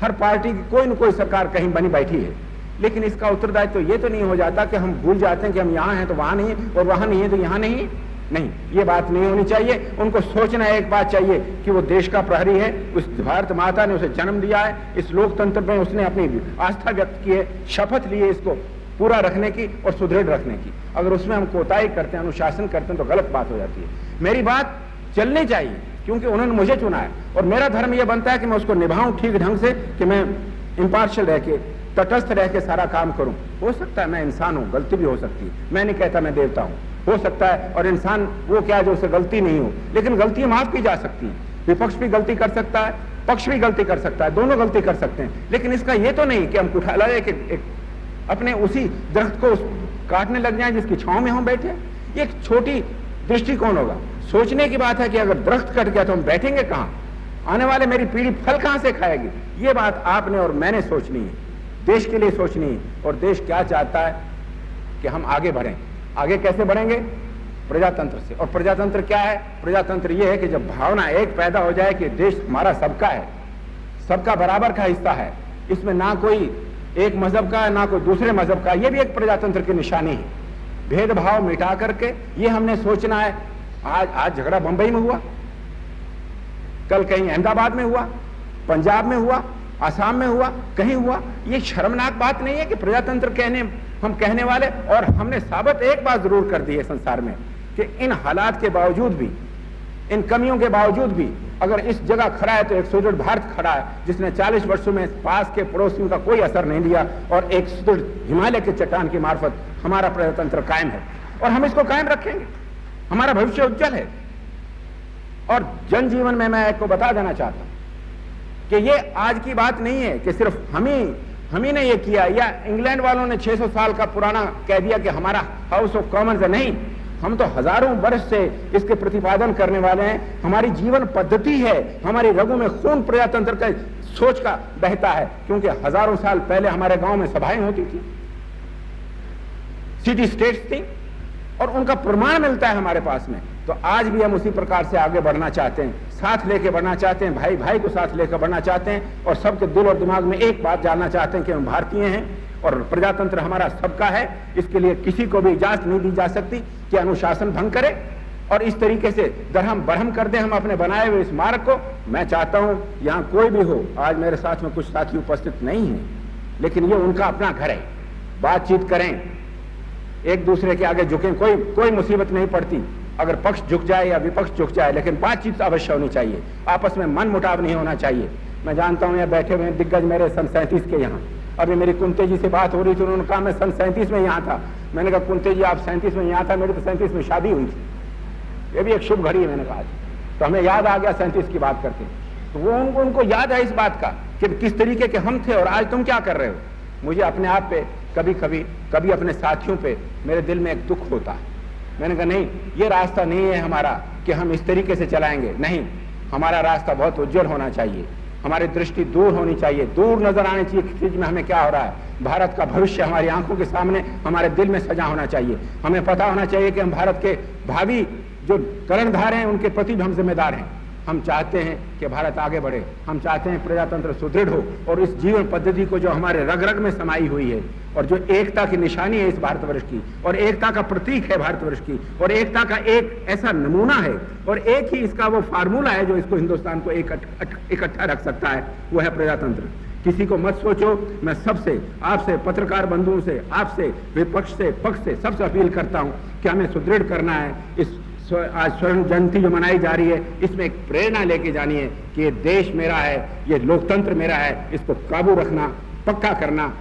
हर पार्टी की कोई न कोई सरकार कहीं बनी बैठी है, लेकिन इसका उत्तरदायित्व तो ये तो नहीं हो जाता कि हम भूल जाते हैं कि हम यहाँ हैं तो वहां नहीं, और वहां नहीं है तो यहाँ नहीं। नहीं, ये बात नहीं होनी चाहिए। उनको सोचना एक बात चाहिए कि वो देश का प्रहरी है, उस भारत माता ने उसे जन्म दिया है, इस लोकतंत्र में उसने अपनी आस्था व्यक्त की है, शपथ ली है इसको पूरा रखने की और सुदृढ़ रखने की। अगर उसमें हम कोताही करते हैं, अनुशासन करते हैं, तो गलत बात हो जाती है। मेरी बात चलनी चाहिए क्योंकि उन्होंने मुझे चुना है, और मेरा धर्म यह बनता है कि मैं उसको निभाऊं ठीक ढंग से, कि मैं इंपार्शियल रह के, तटस्थ रह के सारा काम करूं। हो सकता है मैं इंसान हूं, गलती भी हो सकती है, मैं नहीं कहता मैं देवता हूं, हो सकता है। और इंसान वो क्या जो उसे गलती नहीं हो, लेकिन गलतियां माफ की जा सकती हैं। विपक्ष भी गलती कर सकता है, पक्ष भी गलती कर सकता है, दोनों गलती कर सकते हैं। लेकिन इसका ये तो नहीं कि हम कुठाला एक अपने उसी दरख्त को काटने लग जाए जिसकी छांव में हम बैठे। ये एक छोटी दृष्टिकोण होगा। सोचने की बात है कि अगर दरख्त कट गया तो हम बैठेंगे कहां, आने वाले मेरी पीढ़ी फल कहां से खाएगी। ये बात आपने और मैंने सोचनी है, देश के लिए सोचनी है। और देश क्या चाहता है कि हम आगे बढ़ें। आगे कैसे बढ़ेंगे? प्रजातंत्र से। और प्रजातंत्र क्या है? प्रजातंत्र यह है कि जब भावना एक पैदा हो जाए कि देश हमारा सबका है, सबका बराबर का हिस्सा है, इसमें ना कोई एक मजहब का ना कोई दूसरे मजहब का, यह भी एक प्रजातंत्र की निशानी है। भेदभाव मिटा करके ये हमने सोचना है। आज झगड़ा बंबई में हुआ, कल कहीं अहमदाबाद में हुआ, पंजाब में हुआ, आसाम में हुआ, कहीं हुआ। ये शर्मनाक बात नहीं है कि प्रजातंत्र हम कहने वाले। और हमने साबित एक बात जरूर कर दी है संसार में कि इन हालात के बावजूद भी, इन कमियों के बावजूद भी अगर इस जगह खड़ा है तो एक सुदृढ़ भारत खड़ा है, जिसने 40 वर्षों में पास के पड़ोसियों का कोई असर नहीं दिया, और एक सुदृढ़ हिमालय के चट्टान की मार्फत हमारा प्रजातंत्र कायम है, और हम इसको कायम रखेंगे। हमारा भविष्य उज्जवल है। और जनजीवन में मैं आपको बता देना चाहता हूं कि ये आज की बात नहीं है कि सिर्फ हम ही ने ये किया, या इंग्लैंड वालों ने 600 साल का पुराना कह दिया कि हमारा हाउस ऑफ कॉमन्स है। नहीं, हम तो हजारों वर्ष से इसके प्रतिपादन करने वाले हैं। हमारी जीवन पद्धति है, हमारी रगों में खून प्रजातंत्र का सोच का बहता है, क्योंकि हजारों साल पहले हमारे गांव में सभाएं होती थी, सिटी स्टेट्स थी, और उनका प्रमाण मिलता है हमारे पास में। तो आज भी हम उसी प्रकार से आगे बढ़ना चाहते हैं, साथ लेके बढ़ना चाहते हैं, भाई भाई को साथ लेकर बढ़ना चाहते हैं, और सबके दिल और दिमाग में एक बात जानना चाहते हैं कि हम भारतीय हैं और प्रजातंत्र हमारा सबका है। इसके लिए किसी को भी इजाजत नहीं दी जा सकती कि अनुशासन भंग करे और इस तरीके से दरहम बरहम कर दे हम अपने बनाए हुए इस मार्ग को। मैं चाहता हूं यहां कोई भी हो, आज मेरे साथ में कुछ साथी उपस्थित नहीं है, लेकिन ये उनका अपना घर है। बातचीत करें, एक दूसरे के आगे झुकें, कोई मुसीबत नहीं पड़ती अगर पक्ष झुक जाए या विपक्ष झुक जाए, लेकिन बातचीत अवश्य होनी चाहिए, आपस में मन मुटाव नहीं होना चाहिए। मैं जानता हूं यहाँ बैठे हुए दिग्गज मेरे सन 37 के, यहाँ अभी मेरी कुंते जी से बात हो रही थी, उन्होंने कहा मैं सन 37 में यहाँ था। मैंने कहा कुंते जी आप 37 में यहाँ था, मेरी तो 37 में शादी हुई थी, ये भी एक शुभ घड़ी है। मैंने कहा तो हमें याद आ गया 37 की बात करके। तो वो उनको याद है इस बात का कि किस तरीके के हम थे और आज तुम क्या कर रहे हो। मुझे अपने आप पे कभी अपने साथियों पे मेरे दिल में एक दुख होता है। मैंने कहा नहीं, ये रास्ता नहीं है हमारा कि हम इस तरीके से चलाएंगे, नहीं, हमारा रास्ता बहुत उज्जवल होना चाहिए, हमारी दृष्टि दूर होनी चाहिए, दूर नजर आनी चाहिए किस चीज में हमें क्या हो रहा है। भारत का भविष्य हमारी आंखों के सामने, हमारे दिल में सजा होना चाहिए। हमें पता होना चाहिए कि हम भारत के भावी जो कर्णधार हैं उनके प्रति भी हम जिम्मेदार हैं। हम चाहते हैं कि भारत आगे बढ़े, हम चाहते हैं प्रजातंत्र सुदृढ़ हो और इस जीवन पद्धति को जो हमारे रग रग में समाई हुई है और जो एकता की निशानी है इस भारतवर्ष की और एकता का प्रतीक है भारतवर्ष की और एकता का एक ऐसा नमूना है और एक ही इसका वो फार्मूला है जो इसको हिंदुस्तान को इकट्ठा रख सकता है, वो है प्रजातंत्र। किसी को मत सोचो, मैं सबसे, आपसे, पत्रकार बंधुओं से, आपसे, विपक्ष से, पक्ष से, सबसे अपील करता हूं कि हमें सुदृढ़ करना है। इस आज स्वर्ण जयंती जो मनाई जा रही है, इसमें एक प्रेरणा लेके जानी है कि ये देश मेरा है, ये लोकतंत्र मेरा है, इसको काबू रखना, पक्का करना,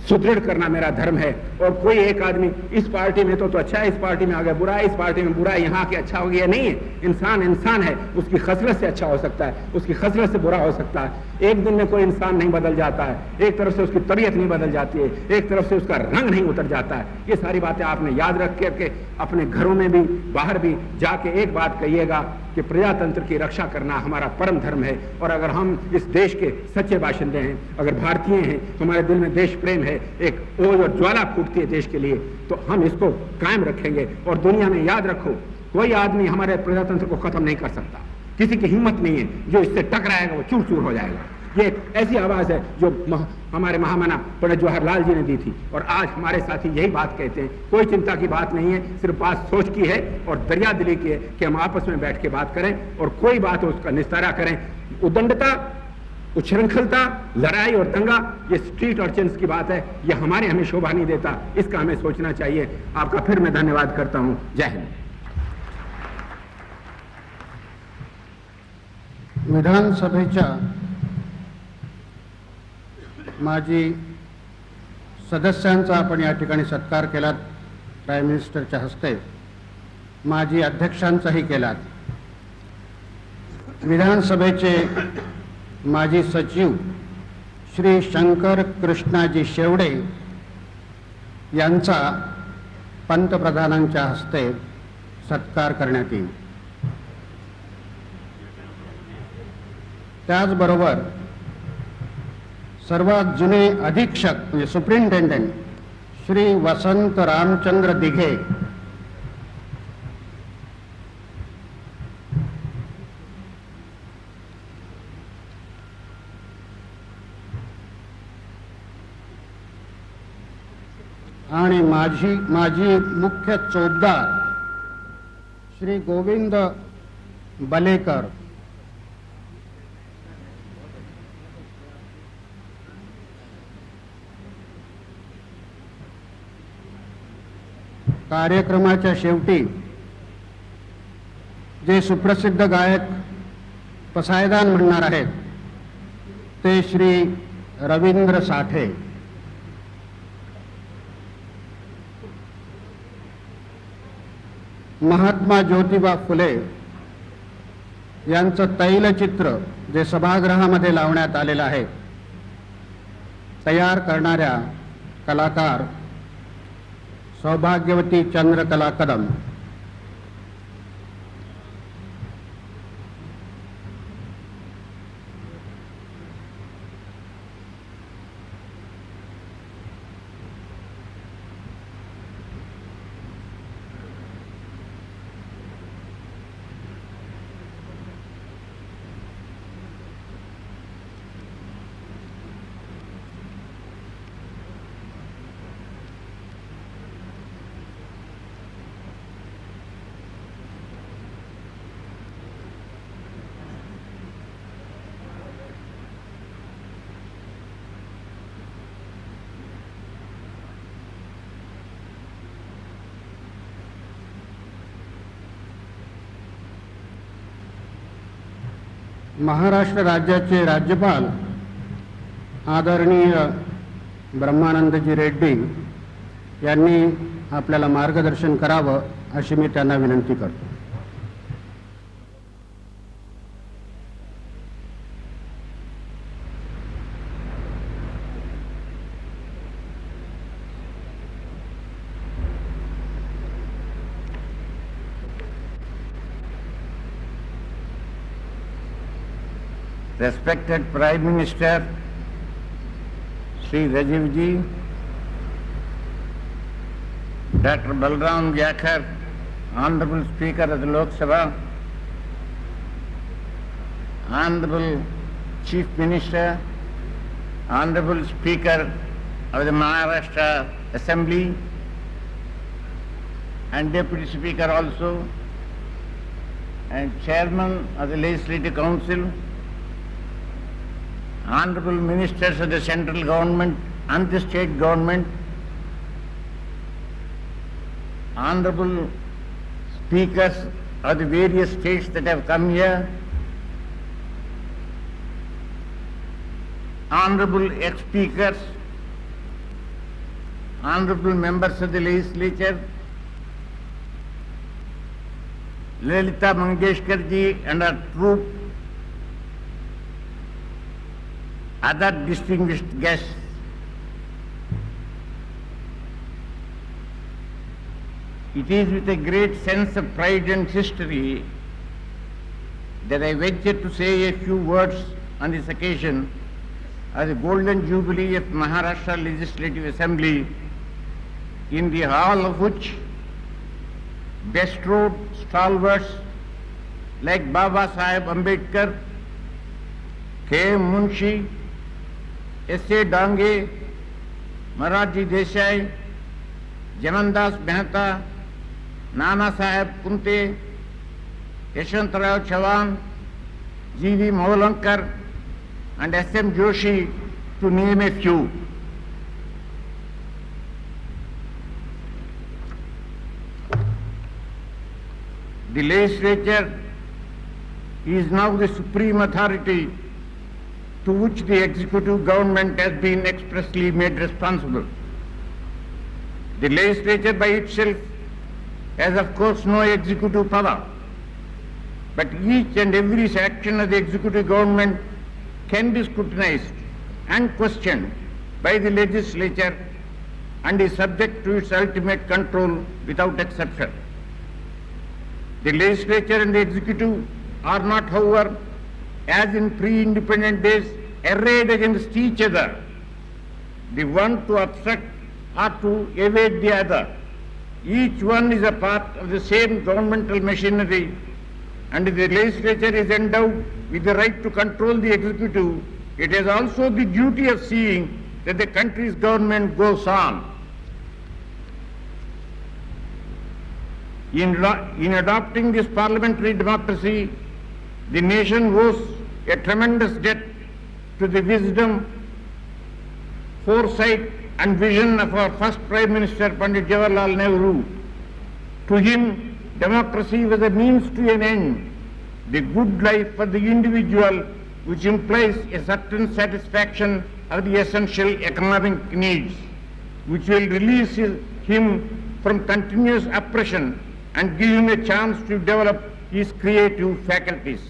सुदृढ़ करना मेरा धर्म है। और कोई एक आदमी इस पार्टी में तो अच्छा है, इस पार्टी में आ गया बुरा है, इस पार्टी में बुरा है, यहाँ के अच्छा हो गया, नहीं है। इंसान इंसान है, उसकी खसलत से अच्छा हो सकता है, उसकी खसलत से बुरा हो सकता है। एक दिन में कोई इंसान नहीं बदल जाता है, एक तरफ से उसकी तबीयत नहीं बदल जाती है, एक तरफ से उसका रंग नहीं उतर जाता है। ये सारी बातें आपने याद रख करके अपने घरों में भी बाहर भी जाके एक बात कहिएगा कि प्रजातंत्र की रक्षा करना हमारा परम धर्म है। और अगर हम इस देश के सच्चे बाशिंदे हैं, अगर भारतीय हैं, हमारे दिल में देश प्रेम है, एक ओज और ज्वाला फूटती है देश के लिए, तो हम इसको कायम रखेंगे। और दुनिया में याद रखो, कोई आदमी हमारे प्रजातंत्र को खत्म नहीं कर सकता, किसी की हिम्मत नहीं है। जो इससे टकराएगा वो चूर चूर हो जाएगा। ये एक ऐसी आवाज है जो हमारे महामना पंडित जवाहरलाल जी ने दी थी और आज हमारे साथी यही बात कहते हैं। कोई चिंता की बात नहीं है, सिर्फ बात सोच की है और दरिया दिली की है कि हम आपस में बैठ के बात करें और कोई बात हो उसका निस्तारा करें। उद्दंडता, उच्छृंखलता, लड़ाई और दंगा, ये स्ट्रीट अर्चन्स की बात है, ये हमें शोभा नहीं देता, इसका हमें सोचना चाहिए। आपका फिर मैं धन्यवाद करता हूं। जय हिंद। विधानसभेच्या माजी सदस्यांचा आपण या ठिकाणी सत्कार केलात, प्राईम मिनिस्टरच्या हस्ते, माजी अध्यक्षांचाही केलात। विधानसभेचे माजी सचिव श्री शंकर कृष्णाजी शेवडे यांचा पंतप्रधानांच्या हस्ते सत्कार करण्यात येईल। त्याचबरोबर सर्वात जुने अधीक्षक म्हणजे सुप्रिंटेंडेंट श्री वसंत रामचंद्र दिघे आणि माजी मुख्य चौकीदार श्री गोविंद बलेकर कार्यक्रमाच्या शेवटी जे सुप्रसिद्ध गायक पसायदान म्हणणार आहेत ते श्री रवींद्र साठे। महात्मा ज्योतिबा फुले यांचं तैलचित्र जे सभागृहामध्ये लावण्यात आलेलं आहे, तयार करणाऱ्या कलाकार सौभाग्यवती चंद्रकला कदम, महाराष्ट्र राज्याचे राज्यपाल आदरणीय ब्रह्मानंदजी रेड्डी यांनी आपल्याला मार्गदर्शन करावं अशी मी त्यांना विनंती करतो। Respected Prime Minister Sri Rajiv Ji, Dr. Balram Jakhar, Honorable Speaker of the Lok Sabha, Honorable Chief Minister, Honorable Speaker of the Maharashtra Assembly and Deputy Speaker also, and Chairman of the Legislative Council, Honorable Ministers of the Central Government and the State Government, Honorable Speakers of the various states that have come here, Honorable ex-speakers, Honorable members of the legislature, Lalita Mangeshkar ji and her troop, other distinguished guests, it is with a great sense of pride and history that I venture to say a few words on this occasion of the Golden Jubilee of Maharashtra Legislative Assembly, in the hall of which bestrode stalwarts like Baba Saheb Ambedkar, K. Munshi, S.A. Dange, Moraji Desai, Jamandas Mehta, Nana Saheb Punte, Yashwantrao Chavan, G.V. Moholankar, and S.M. Joshi, to name a few. The legislature is now the supreme authority to which the executive government has been expressly made responsible. The legislature by itself has of course no executive power, but each and every action of the executive government can be scrutinized and questioned by the legislature and is subject to its ultimate control without exception. The legislature and the executive are not, however, as in pre-independent days, arrayed against each other, the one to obstruct or to evade the other. Each one is a part of the same governmental machinery, and the legislature is endowed with the right to control the executive. It has also the duty of seeing that the country's government goes on. In adopting this parliamentary democracy, the nation owes a tremendous debt to the wisdom, foresight and vision of our first Prime Minister, Pandit Jawaharlal Nehru. To him, democracy was a means to an end, the good life for the individual, which implies a certain satisfaction of the essential economic needs, which will release him from continuous oppression and give him a chance to develop his creative faculties.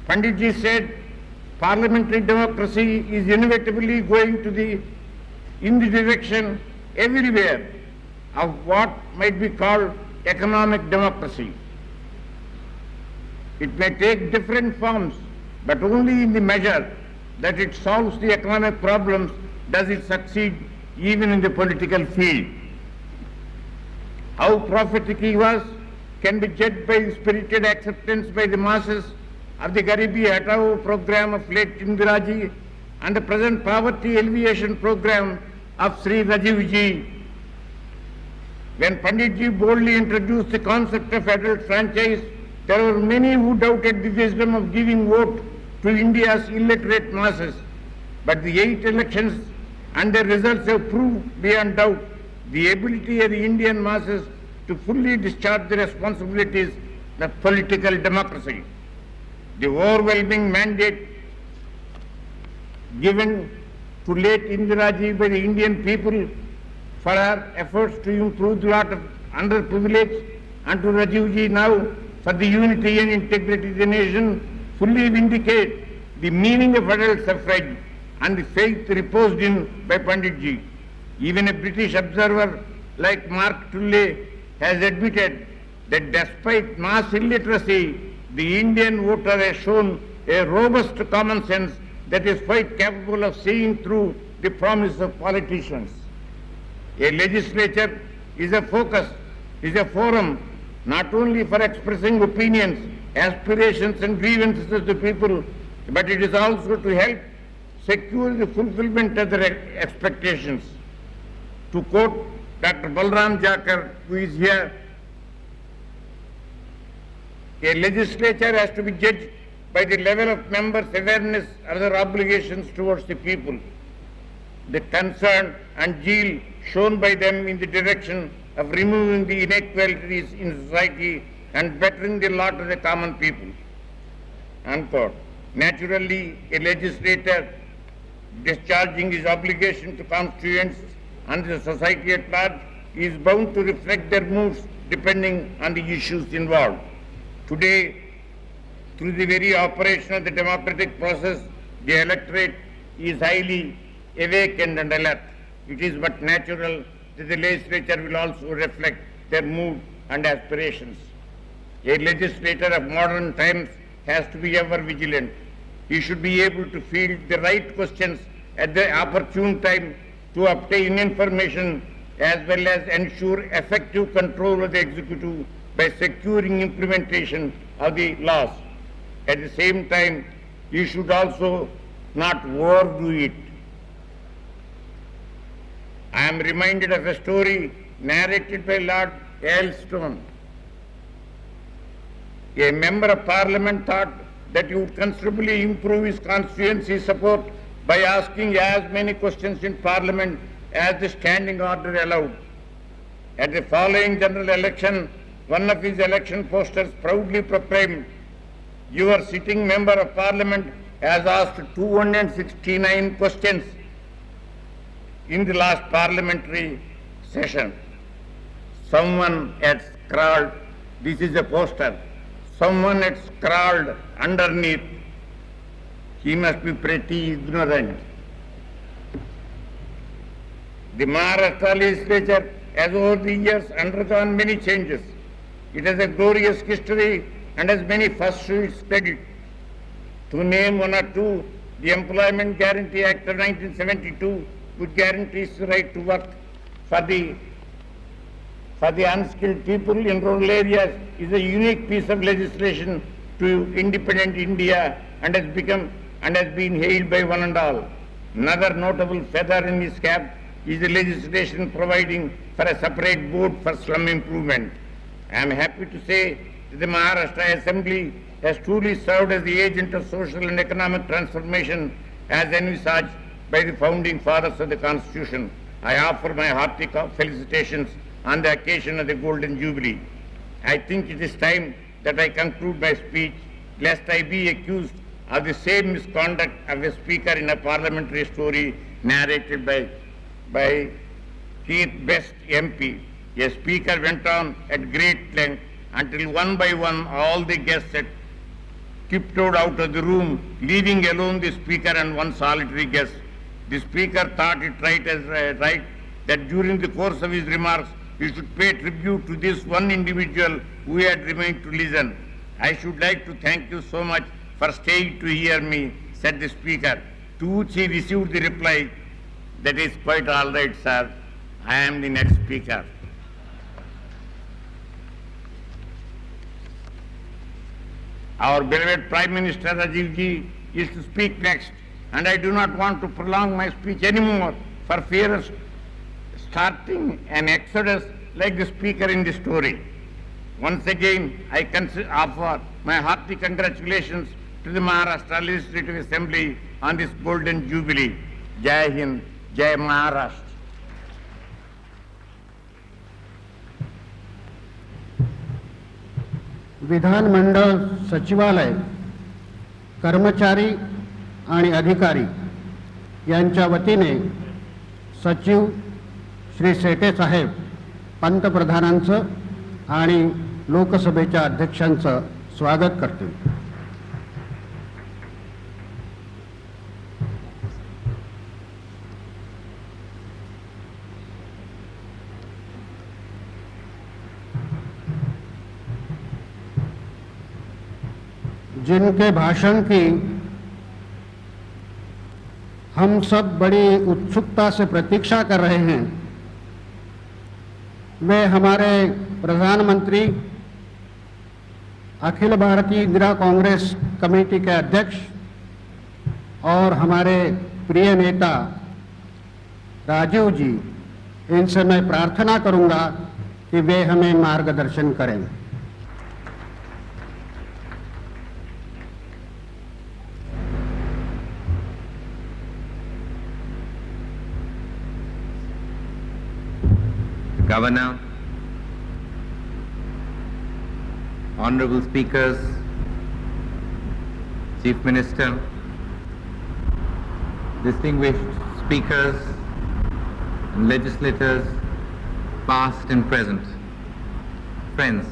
Panditji said, parliamentary democracy is inevitably going in the direction everywhere of what might be called economic democracy. It may take different forms, but only in the measure that it solves the economic problems does it succeed even in the political field. How prophetic he was can be judged by the spirited acceptance by the masses of the Garibi Hatao program of late Indira Ji and the present poverty alleviation program of Sri Rajiv Ji. When Pandit Ji boldly introduced the concept of adult franchise, there were many who doubted the wisdom of giving vote to India's illiterate masses. But the 8 elections and their results have proved beyond doubt the ability of the Indian masses to fully discharge the responsibilities of political democracy. The overwhelming mandate given to late Indira Ji by the Indian people for her efforts to improve the lot of underprivileged, and to Rajiv Ji now for the unity and integrity of the nation fully vindicate the meaning of adult suffrage and the faith reposed in by Pandit Ji. Even a British observer like Mark Tully has admitted that despite mass illiteracy, the Indian voter has shown a robust common sense that is quite capable of seeing through the promise of politicians. A legislature is a focus, is a forum not only for expressing opinions, aspirations and grievances of the people, but it is also to help secure the fulfillment of their expectations. To quote Dr. Balram Jakar, who is here, a legislature has to be judged by the level of members' awareness of their obligations towards the people, the concern and zeal shown by them in the direction of removing the inequalities in society and bettering the lot of the common people. Unquote. Naturally, a legislator discharging his obligation to constituents and the society at large is bound to reflect their moods depending on the issues involved. Today, through the very operation of the democratic process, the electorate is highly awakened and alert. It is but natural that the legislature will also reflect their mood and aspirations. A legislator of modern times has to be ever vigilant. He should be able to field the right questions at the opportune time to obtain information as well as ensure effective control of the executive by securing implementation of the laws. At the same time, he should also not overdo it. I am reminded of a story narrated by Lord Aylstone. A member of Parliament thought that he would considerably improve his constituency support by asking as many questions in Parliament as the standing order allowed. At the following general election, one of his election posters proudly proclaimed, "Your sitting member of Parliament has asked 269 questions in the last parliamentary session." Someone had scrawled, this is a poster, someone had scrawled underneath, he must be pretty ignorant. The Maharashtra legislature has over the years undergone many changes. It has a glorious history and has many firsts to its credit. To name one or two, the Employment Guarantee Act of 1972, which guarantees the right to work for the unskilled people in rural areas, is a unique piece of legislation to independent India and has been hailed by one and all. Another notable feather in his cap is the legislation providing for a separate board for slum improvement. I am happy to say that the Maharashtra Assembly has truly served as the agent of social and economic transformation as envisaged by the founding fathers of the Constitution. I offer my hearty felicitations on the occasion of the Golden Jubilee. I think it is time that I conclude my speech, lest I be accused of the same misconduct of a speaker in a parliamentary story narrated by Keith Best MP. A speaker went on at great length until one by one all the guests had tiptoed out of the room, leaving alone the speaker and one solitary guest. The speaker thought it right that during the course of his remarks he should pay tribute to this one individual who had remained to listen. "I should like to thank you so much for staying to hear me," said the speaker, to which he received the reply, "That is quite all right, sir. I am the next speaker." Our beloved Prime Minister Rajiv Ji is to speak next, and I do not want to prolong my speech anymore for fear of starting an exodus like the speaker in the story. Once again, I offer my hearty congratulations to the Maharashtra Legislative Assembly on this Golden Jubilee. Jai Hind, Jai Maharashtra. विधानमंडळ सचिवालय कर्मचारी आणि अधिकारी यांच्या वतीने सचिव श्री सेटे साहेब पंतप्रधानांचं आणि लोकसभेच्या अध्यक्षांचं स्वागत करतील. जिनके भाषण की हम सब बड़ी उत्सुकता से प्रतीक्षा कर रहे हैं, वे हमारे प्रधानमंत्री, अखिल भारतीय इंदिरा कांग्रेस कमेटी के अध्यक्ष और हमारे प्रिय नेता राजीव जी, इनसे मैं प्रार्थना करूंगा कि वे हमें मार्गदर्शन करें। Governor, Honorable Speakers, Chief Minister, distinguished speakers and legislators, past and present, friends,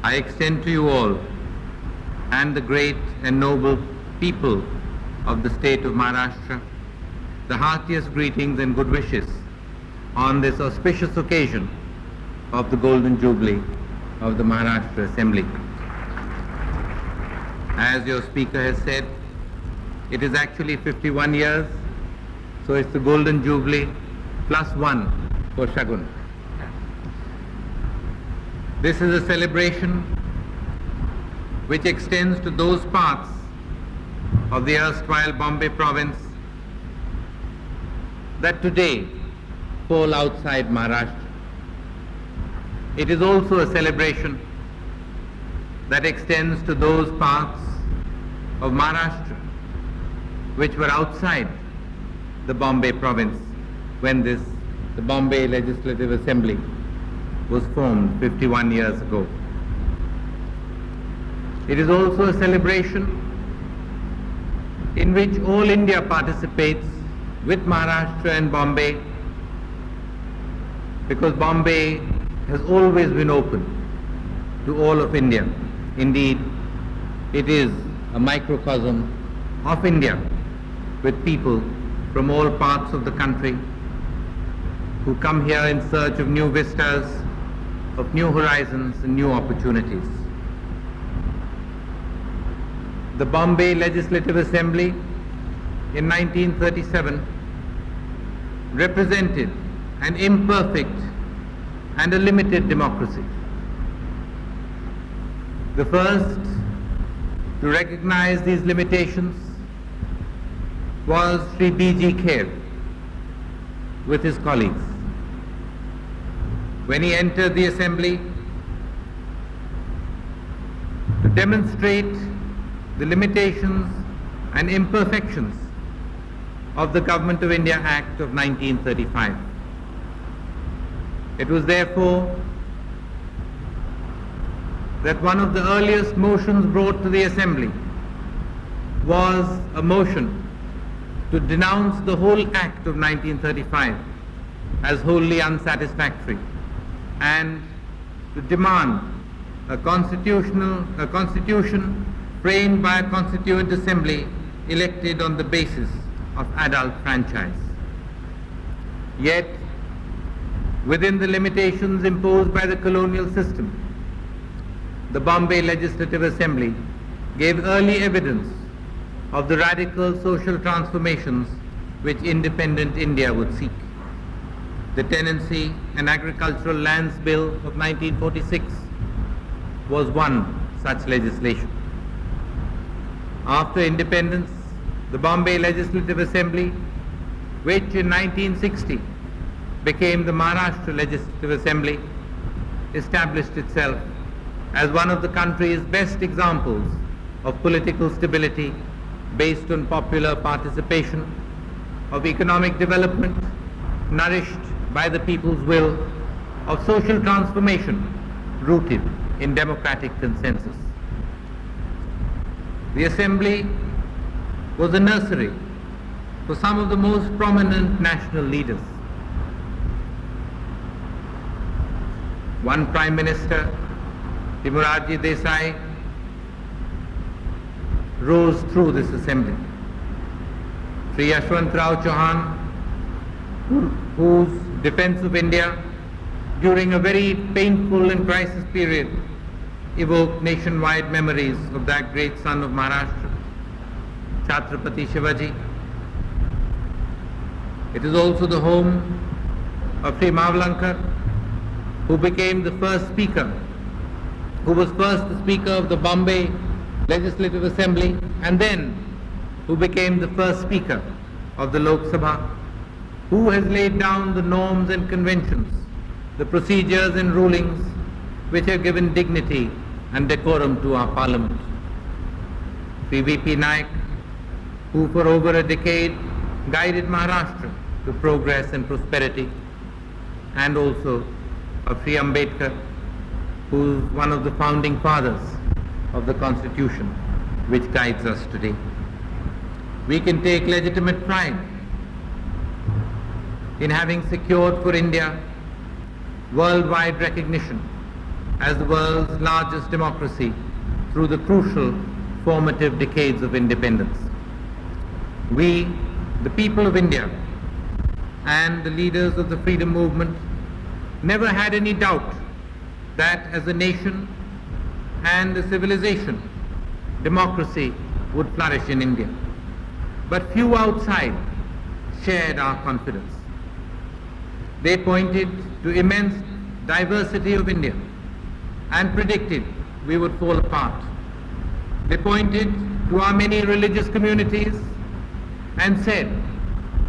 I extend to you all and the great and noble people of the state of Maharashtra the heartiest greetings and good wishes on this auspicious occasion of the Golden Jubilee of the Maharashtra Assembly. As your speaker has said, it is actually 51 years, so it's the Golden Jubilee plus one for Shagun. This is a celebration which extends to those parts of the erstwhile Bombay province that today fall outside Maharashtra. It is also a celebration that extends to those parts of Maharashtra which were outside the Bombay province when the Bombay Legislative Assembly was formed 51 years ago. It is also a celebration in which all India participates with Maharashtra and Bombay, because Bombay has always been open to all of India. Indeed, it is a microcosm of India with people from all parts of the country who come here in search of new vistas, of new horizons and new opportunities. The Bombay Legislative Assembly in 1937 represented an imperfect and a limited democracy. The first to recognize these limitations was Sri B.G. Kher with his colleagues. When he entered the assembly to demonstrate the limitations and imperfections of the Government of India Act of 1935. It was therefore that one of the earliest motions brought to the Assembly was a motion to denounce the whole Act of 1935 as wholly unsatisfactory and to demand a constitution framed by a constituent assembly elected on the basis of adult franchise. Yet, within the limitations imposed by the colonial system, the Bombay Legislative Assembly gave early evidence of the radical social transformations which independent India would seek. The Tenancy and Agricultural Lands Bill of 1946 was one such legislation. After independence, the Bombay Legislative Assembly, which in 1960 became the Maharashtra Legislative Assembly, established itself as one of the country's best examples of political stability based on popular participation, of economic development nourished by the people's will, of social transformation rooted in democratic consensus. The Assembly was a nursery for some of the most prominent national leaders. One Prime Minister, Morarji Desai, rose through this assembly. Sri Yashwantrao Chauhan, whose defense of India during a very painful and crisis period evoke nationwide memories of that great son of Maharashtra, Chhatrapati Shivaji. It is also the home of Sri Mavlankar, who became the first speaker, who was first the Speaker of the Bombay Legislative Assembly, and then who became the first Speaker of the Lok Sabha, who has laid down the norms and conventions, the procedures and rulings which have given dignity and decorum to our Parliament. Sri V.P. Naik, who for over a decade guided Maharashtra to progress and prosperity, and also of Sri Ambedkar, who is one of the founding fathers of the Constitution which guides us today. We can take legitimate pride in having secured for India worldwide recognition as the world's largest democracy through the crucial formative decades of independence. We, the people of India, and the leaders of the freedom movement never had any doubt that as a nation and a civilization, democracy would flourish in India. But few outside shared our confidence. They pointed to immense diversity of India and predicted we would fall apart. They pointed to our many religious communities and said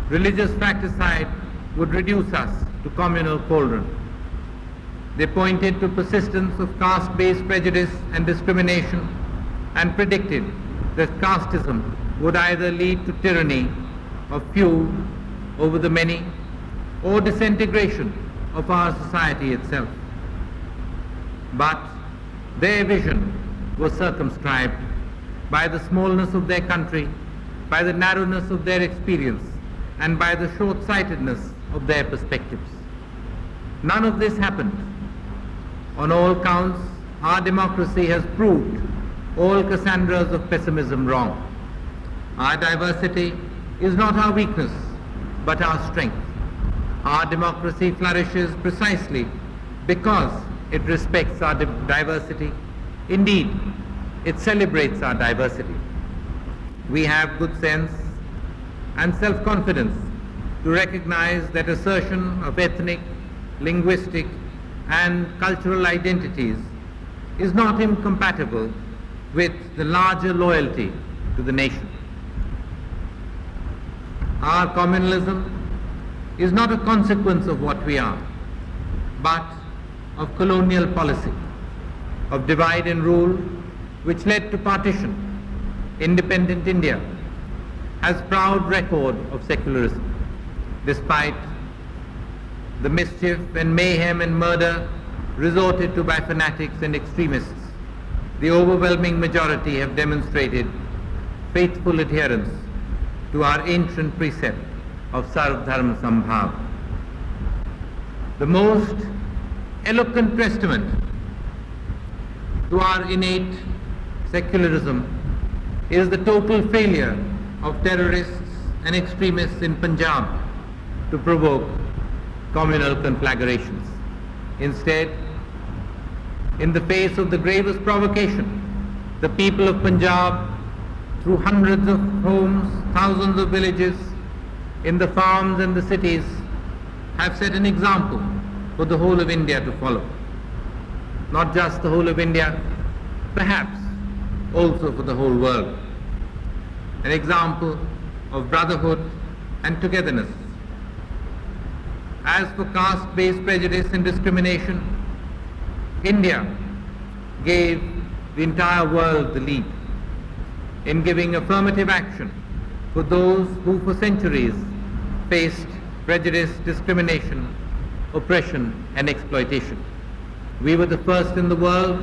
religious fratricide would reduce us to communal cauldron. They pointed to persistence of caste-based prejudice and discrimination and predicted that casteism would either lead to tyranny of few over the many or disintegration of our society itself. But their vision was circumscribed by the smallness of their country, by the narrowness of their experience, and by the short-sightedness of their perspectives. None of this happened. On all counts, our democracy has proved all Cassandras of pessimism wrong. Our diversity is not our weakness, but our strength. Our democracy flourishes precisely because it respects our diversity. Indeed, it celebrates our diversity. We have good sense and self-confidence to recognize that assertion of ethnic, linguistic, and cultural identities is not incompatible with the larger loyalty to the nation. Our communalism is not a consequence of what we are, but of colonial policy, of divide and rule, which led to partition. Independent India has proud record of secularism, despite the mischief and mayhem and murder resorted to by fanatics and extremists. The overwhelming majority have demonstrated faithful adherence to our ancient precept of Sarv Dharma Sambhav. The most eloquent testament to our innate secularism is the total failure of terrorists and extremists in Punjab to provoke communal conflagrations. Instead, in the face of the gravest provocation, the people of Punjab, through hundreds of homes, thousands of villages, in the farms and the cities, have set an example for the whole of India to follow. Not just the whole of India, perhaps also for the whole world. An example of brotherhood and togetherness. As for caste-based prejudice and discrimination, India gave the entire world the lead in giving affirmative action for those who for centuries faced prejudice, discrimination, oppression, and exploitation. We were the first in the world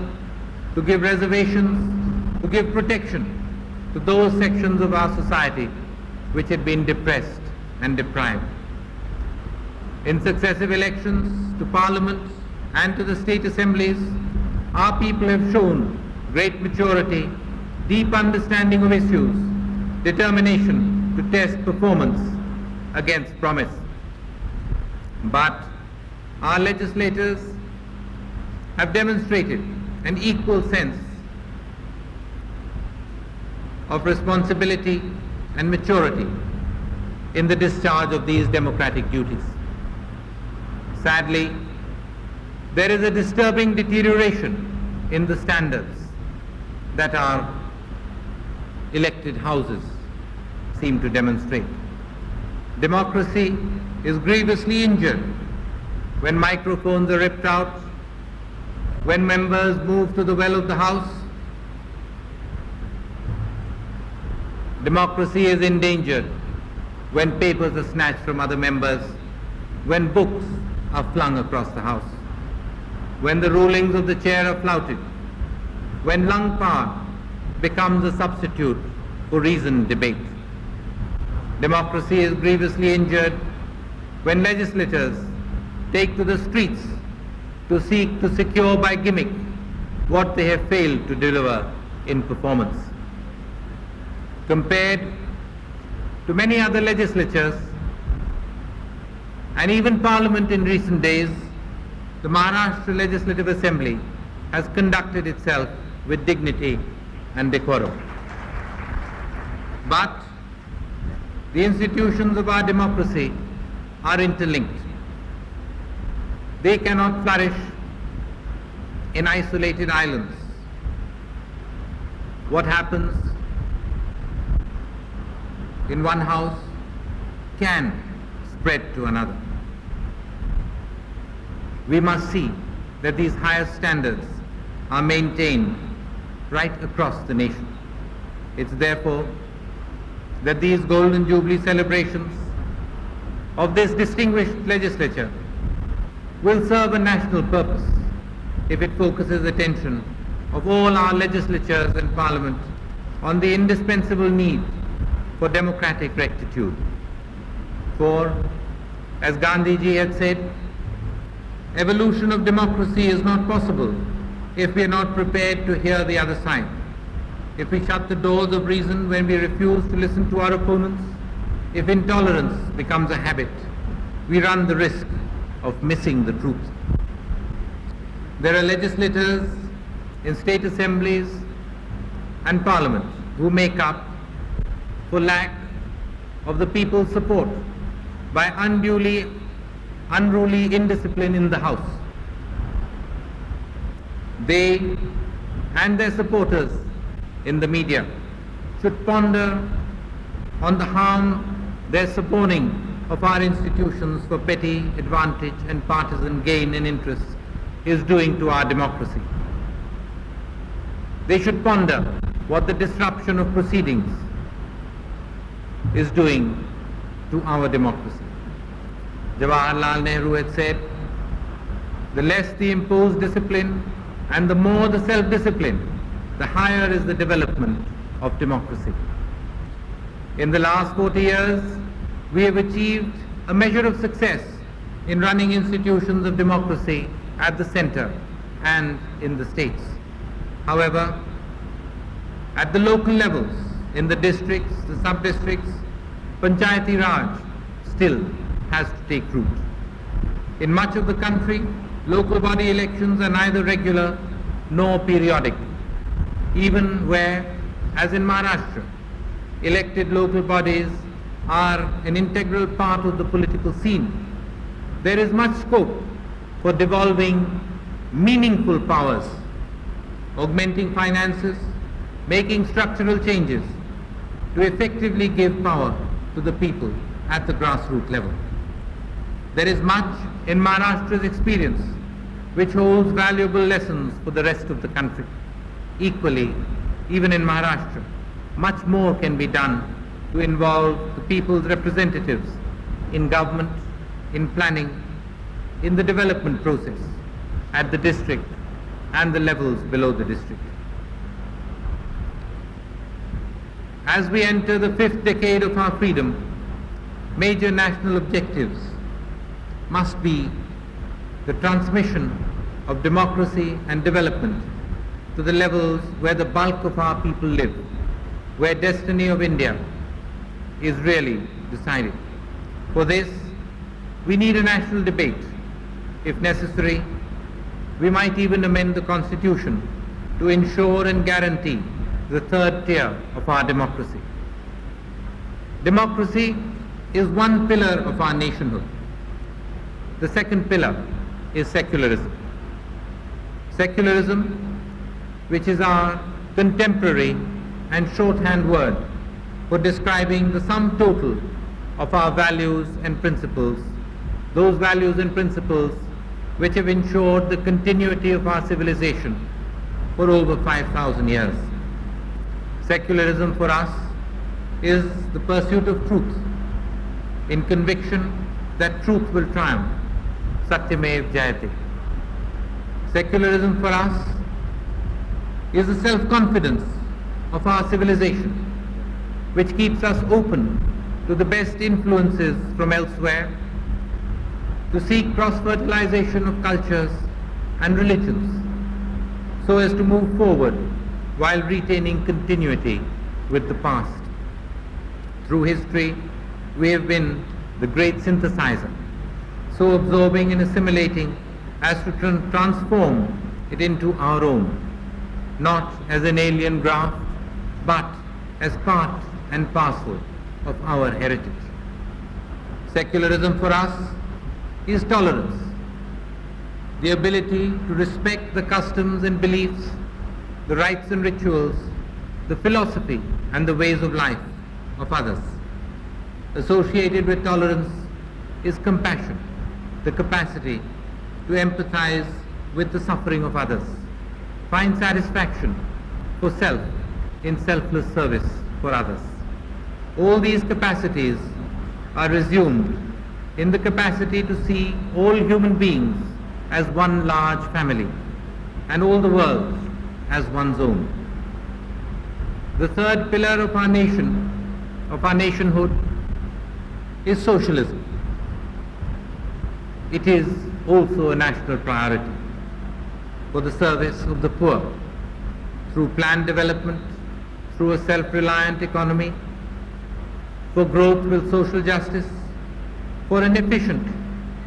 to give reservations, to give protection to those sections of our society which had been depressed and deprived. In successive elections to Parliament and to the state assemblies, our people have shown great maturity, deep understanding of issues, determination to test performance against promise. But our legislators have demonstrated an equal sense of responsibility and maturity in the discharge of these democratic duties. Sadly, there is a disturbing deterioration in the standards that our elected houses seem to demonstrate. Democracy is grievously injured when microphones are ripped out, when members move to the well of the House. Democracy is endangered when papers are snatched from other members, when books are flung across the House, when the rulings of the chair are flouted, when lung power becomes a substitute for reasoned debate. Democracy is grievously injured when legislators take to the streets to seek to secure by gimmick what they have failed to deliver in performance. Compared to many other legislatures and even Parliament in recent days, the Maharashtra Legislative Assembly has conducted itself with dignity and decorum. But the institutions of our democracy are interlinked. They cannot flourish in isolated islands. What happens in one house can spread to another. We must see that these higher standards are maintained right across the nation. It's therefore that these Golden Jubilee celebrations of this distinguished legislature will serve a national purpose if it focuses attention of all our legislatures and Parliament on the indispensable need for democratic rectitude. For, as Gandhiji had said, evolution of democracy is not possible if we are not prepared to hear the other side. If we shut the doors of reason when we refuse to listen to our opponents, if intolerance becomes a habit, we run the risk of missing the truth. There are legislators in state assemblies and Parliament who make up for lack of the people's support by unruly indiscipline in the House. They and their supporters in the media should ponder on the harm their supporting of our institutions for petty advantage and partisan gain and interest is doing to our democracy. They should ponder what the disruption of proceedings is doing to our democracy. Jawaharlal Nehru had said, the less the imposed discipline and the more the self-discipline, the higher is the development of democracy. In the last 40 years, we have achieved a measure of success in running institutions of democracy at the center and in the states. However, at the local levels, in the districts, the sub-districts, Panchayati Raj still has to take root. In much of the country, local body elections are neither regular nor periodic. Even where, as in Maharashtra, elected local bodies are an integral part of the political scene, there is much scope for devolving meaningful powers, augmenting finances, making structural changes to effectively give power to the people at the grassroots level. There is much in Maharashtra's experience which holds valuable lessons for the rest of the country. Equally, even in Maharashtra, much more can be done to involve the people's representatives in government, in planning, in the development process, at the district and the levels below the district. As we enter the 5th decade of our freedom, major national objectives must be the transmission of democracy and development to the levels where the bulk of our people live, where destiny of India is really decided. For this, we need a national debate. If necessary, we might even amend the Constitution to ensure and guarantee the third tier of our democracy. Democracy is one pillar of our nationhood. The second pillar is secularism. Secularism, which is our contemporary and shorthand word for describing the sum total of our values and principles, those values and principles which have ensured the continuity of our civilization for over 5,000 years. Secularism for us is the pursuit of truth in conviction that truth will triumph. Satyamev Jayate. Secularism for us is the self-confidence of our civilization, which keeps us open to the best influences from elsewhere, to seek cross-fertilization of cultures and religions, so as to move forward while retaining continuity with the past. Through history, we have been the great synthesizer, so absorbing and assimilating as to transform it into our own, not as an alien graft, but as part and parcel of our heritage. Secularism for us is tolerance, the ability to respect the customs and beliefs, the rites and rituals, the philosophy and the ways of life of others. Associated with tolerance is compassion, the capacity to empathize with the suffering of others, find satisfaction for self in selfless service for others. All these capacities are resumed in the capacity to see all human beings as one large family and all the world as one's own. The third pillar of our nation, of our nationhood, is socialism. It is also a national priority for the service of the poor through planned development, through a self-reliant economy, for growth with social justice, for an efficient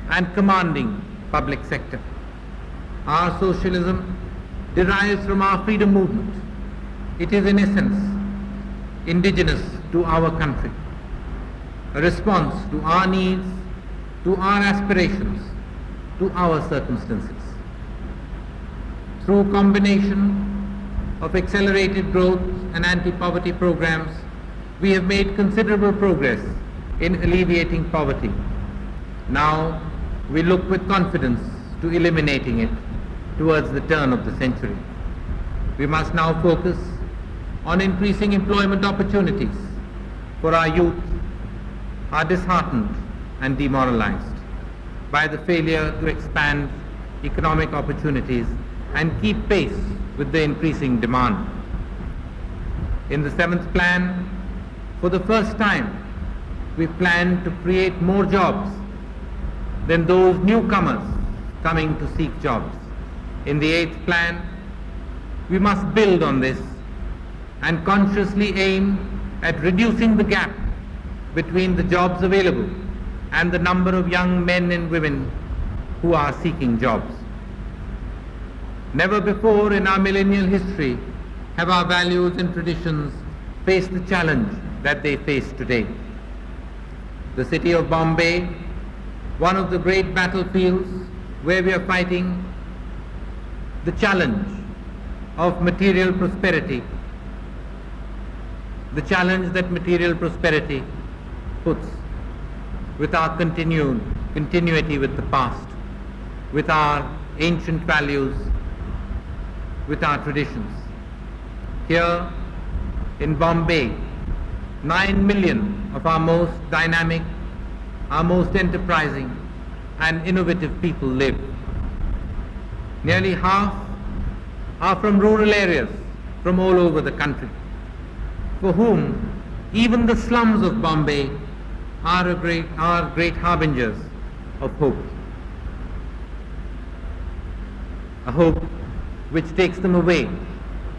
and commanding public sector. Our socialism derives from our freedom movement. It is in essence indigenous to our country, a response to our needs, to our aspirations, to our circumstances. Through combination of accelerated growth and anti-poverty programs, we have made considerable progress in alleviating poverty. Now we look with confidence to eliminating it towards the turn of the century. We must now focus on increasing employment opportunities for our youth, are disheartened and demoralized by the failure to expand economic opportunities and keep pace with the increasing demand. In the 7th plan, for the first time, we plan to create more jobs than those newcomers coming to seek jobs. In the 8th plan, we must build on this and consciously aim at reducing the gap between the jobs available and the number of young men and women who are seeking jobs. Never before in our millennial history have our values and traditions faced the challenge that they face today. The city of Bombay, one of the great battlefields where we are fighting the challenge of material prosperity, the challenge that material prosperity puts with our continuity with the past, with our ancient values, with our traditions. Here in Bombay, 9 million of our most dynamic, our most enterprising and innovative people live. Nearly half are from rural areas from all over the country, for whom even the slums of Bombay are great harbingers of hope. A hope which takes them away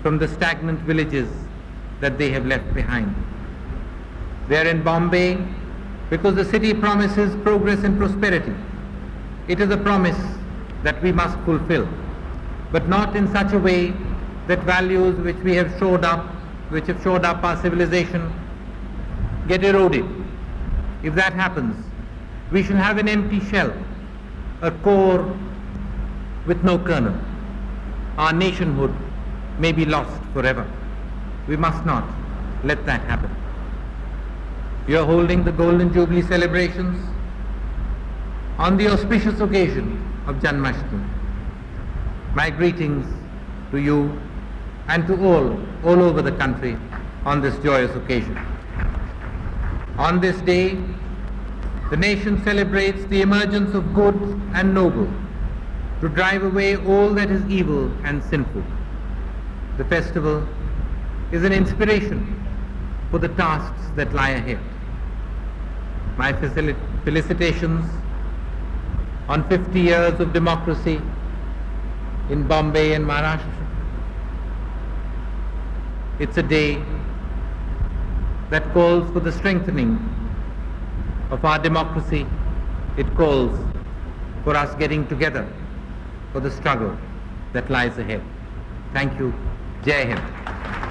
from the stagnant villages that they have left behind. They are in Bombay because the city promises progress and prosperity. It is a promise that we must fulfill. but not in such a way that values which have shored up our civilization, get eroded. If that happens, we shall have an empty shell, a core with no kernel. Our nationhood may be lost forever. We must not let that happen. You are holding the Golden Jubilee celebrations on the auspicious occasion of Janmashtami. My greetings to you and to all over the country on this joyous occasion. On this day, the nation celebrates the emergence of good and noble to drive away all that is evil and sinful. The festival is an inspiration for the tasks that lie ahead. My felicitations on 50 years of democracy in Bombay and Maharashtra. It's a day that calls for the strengthening of our democracy. It calls for us getting together for the struggle that lies ahead. Thank you. Jai Hind.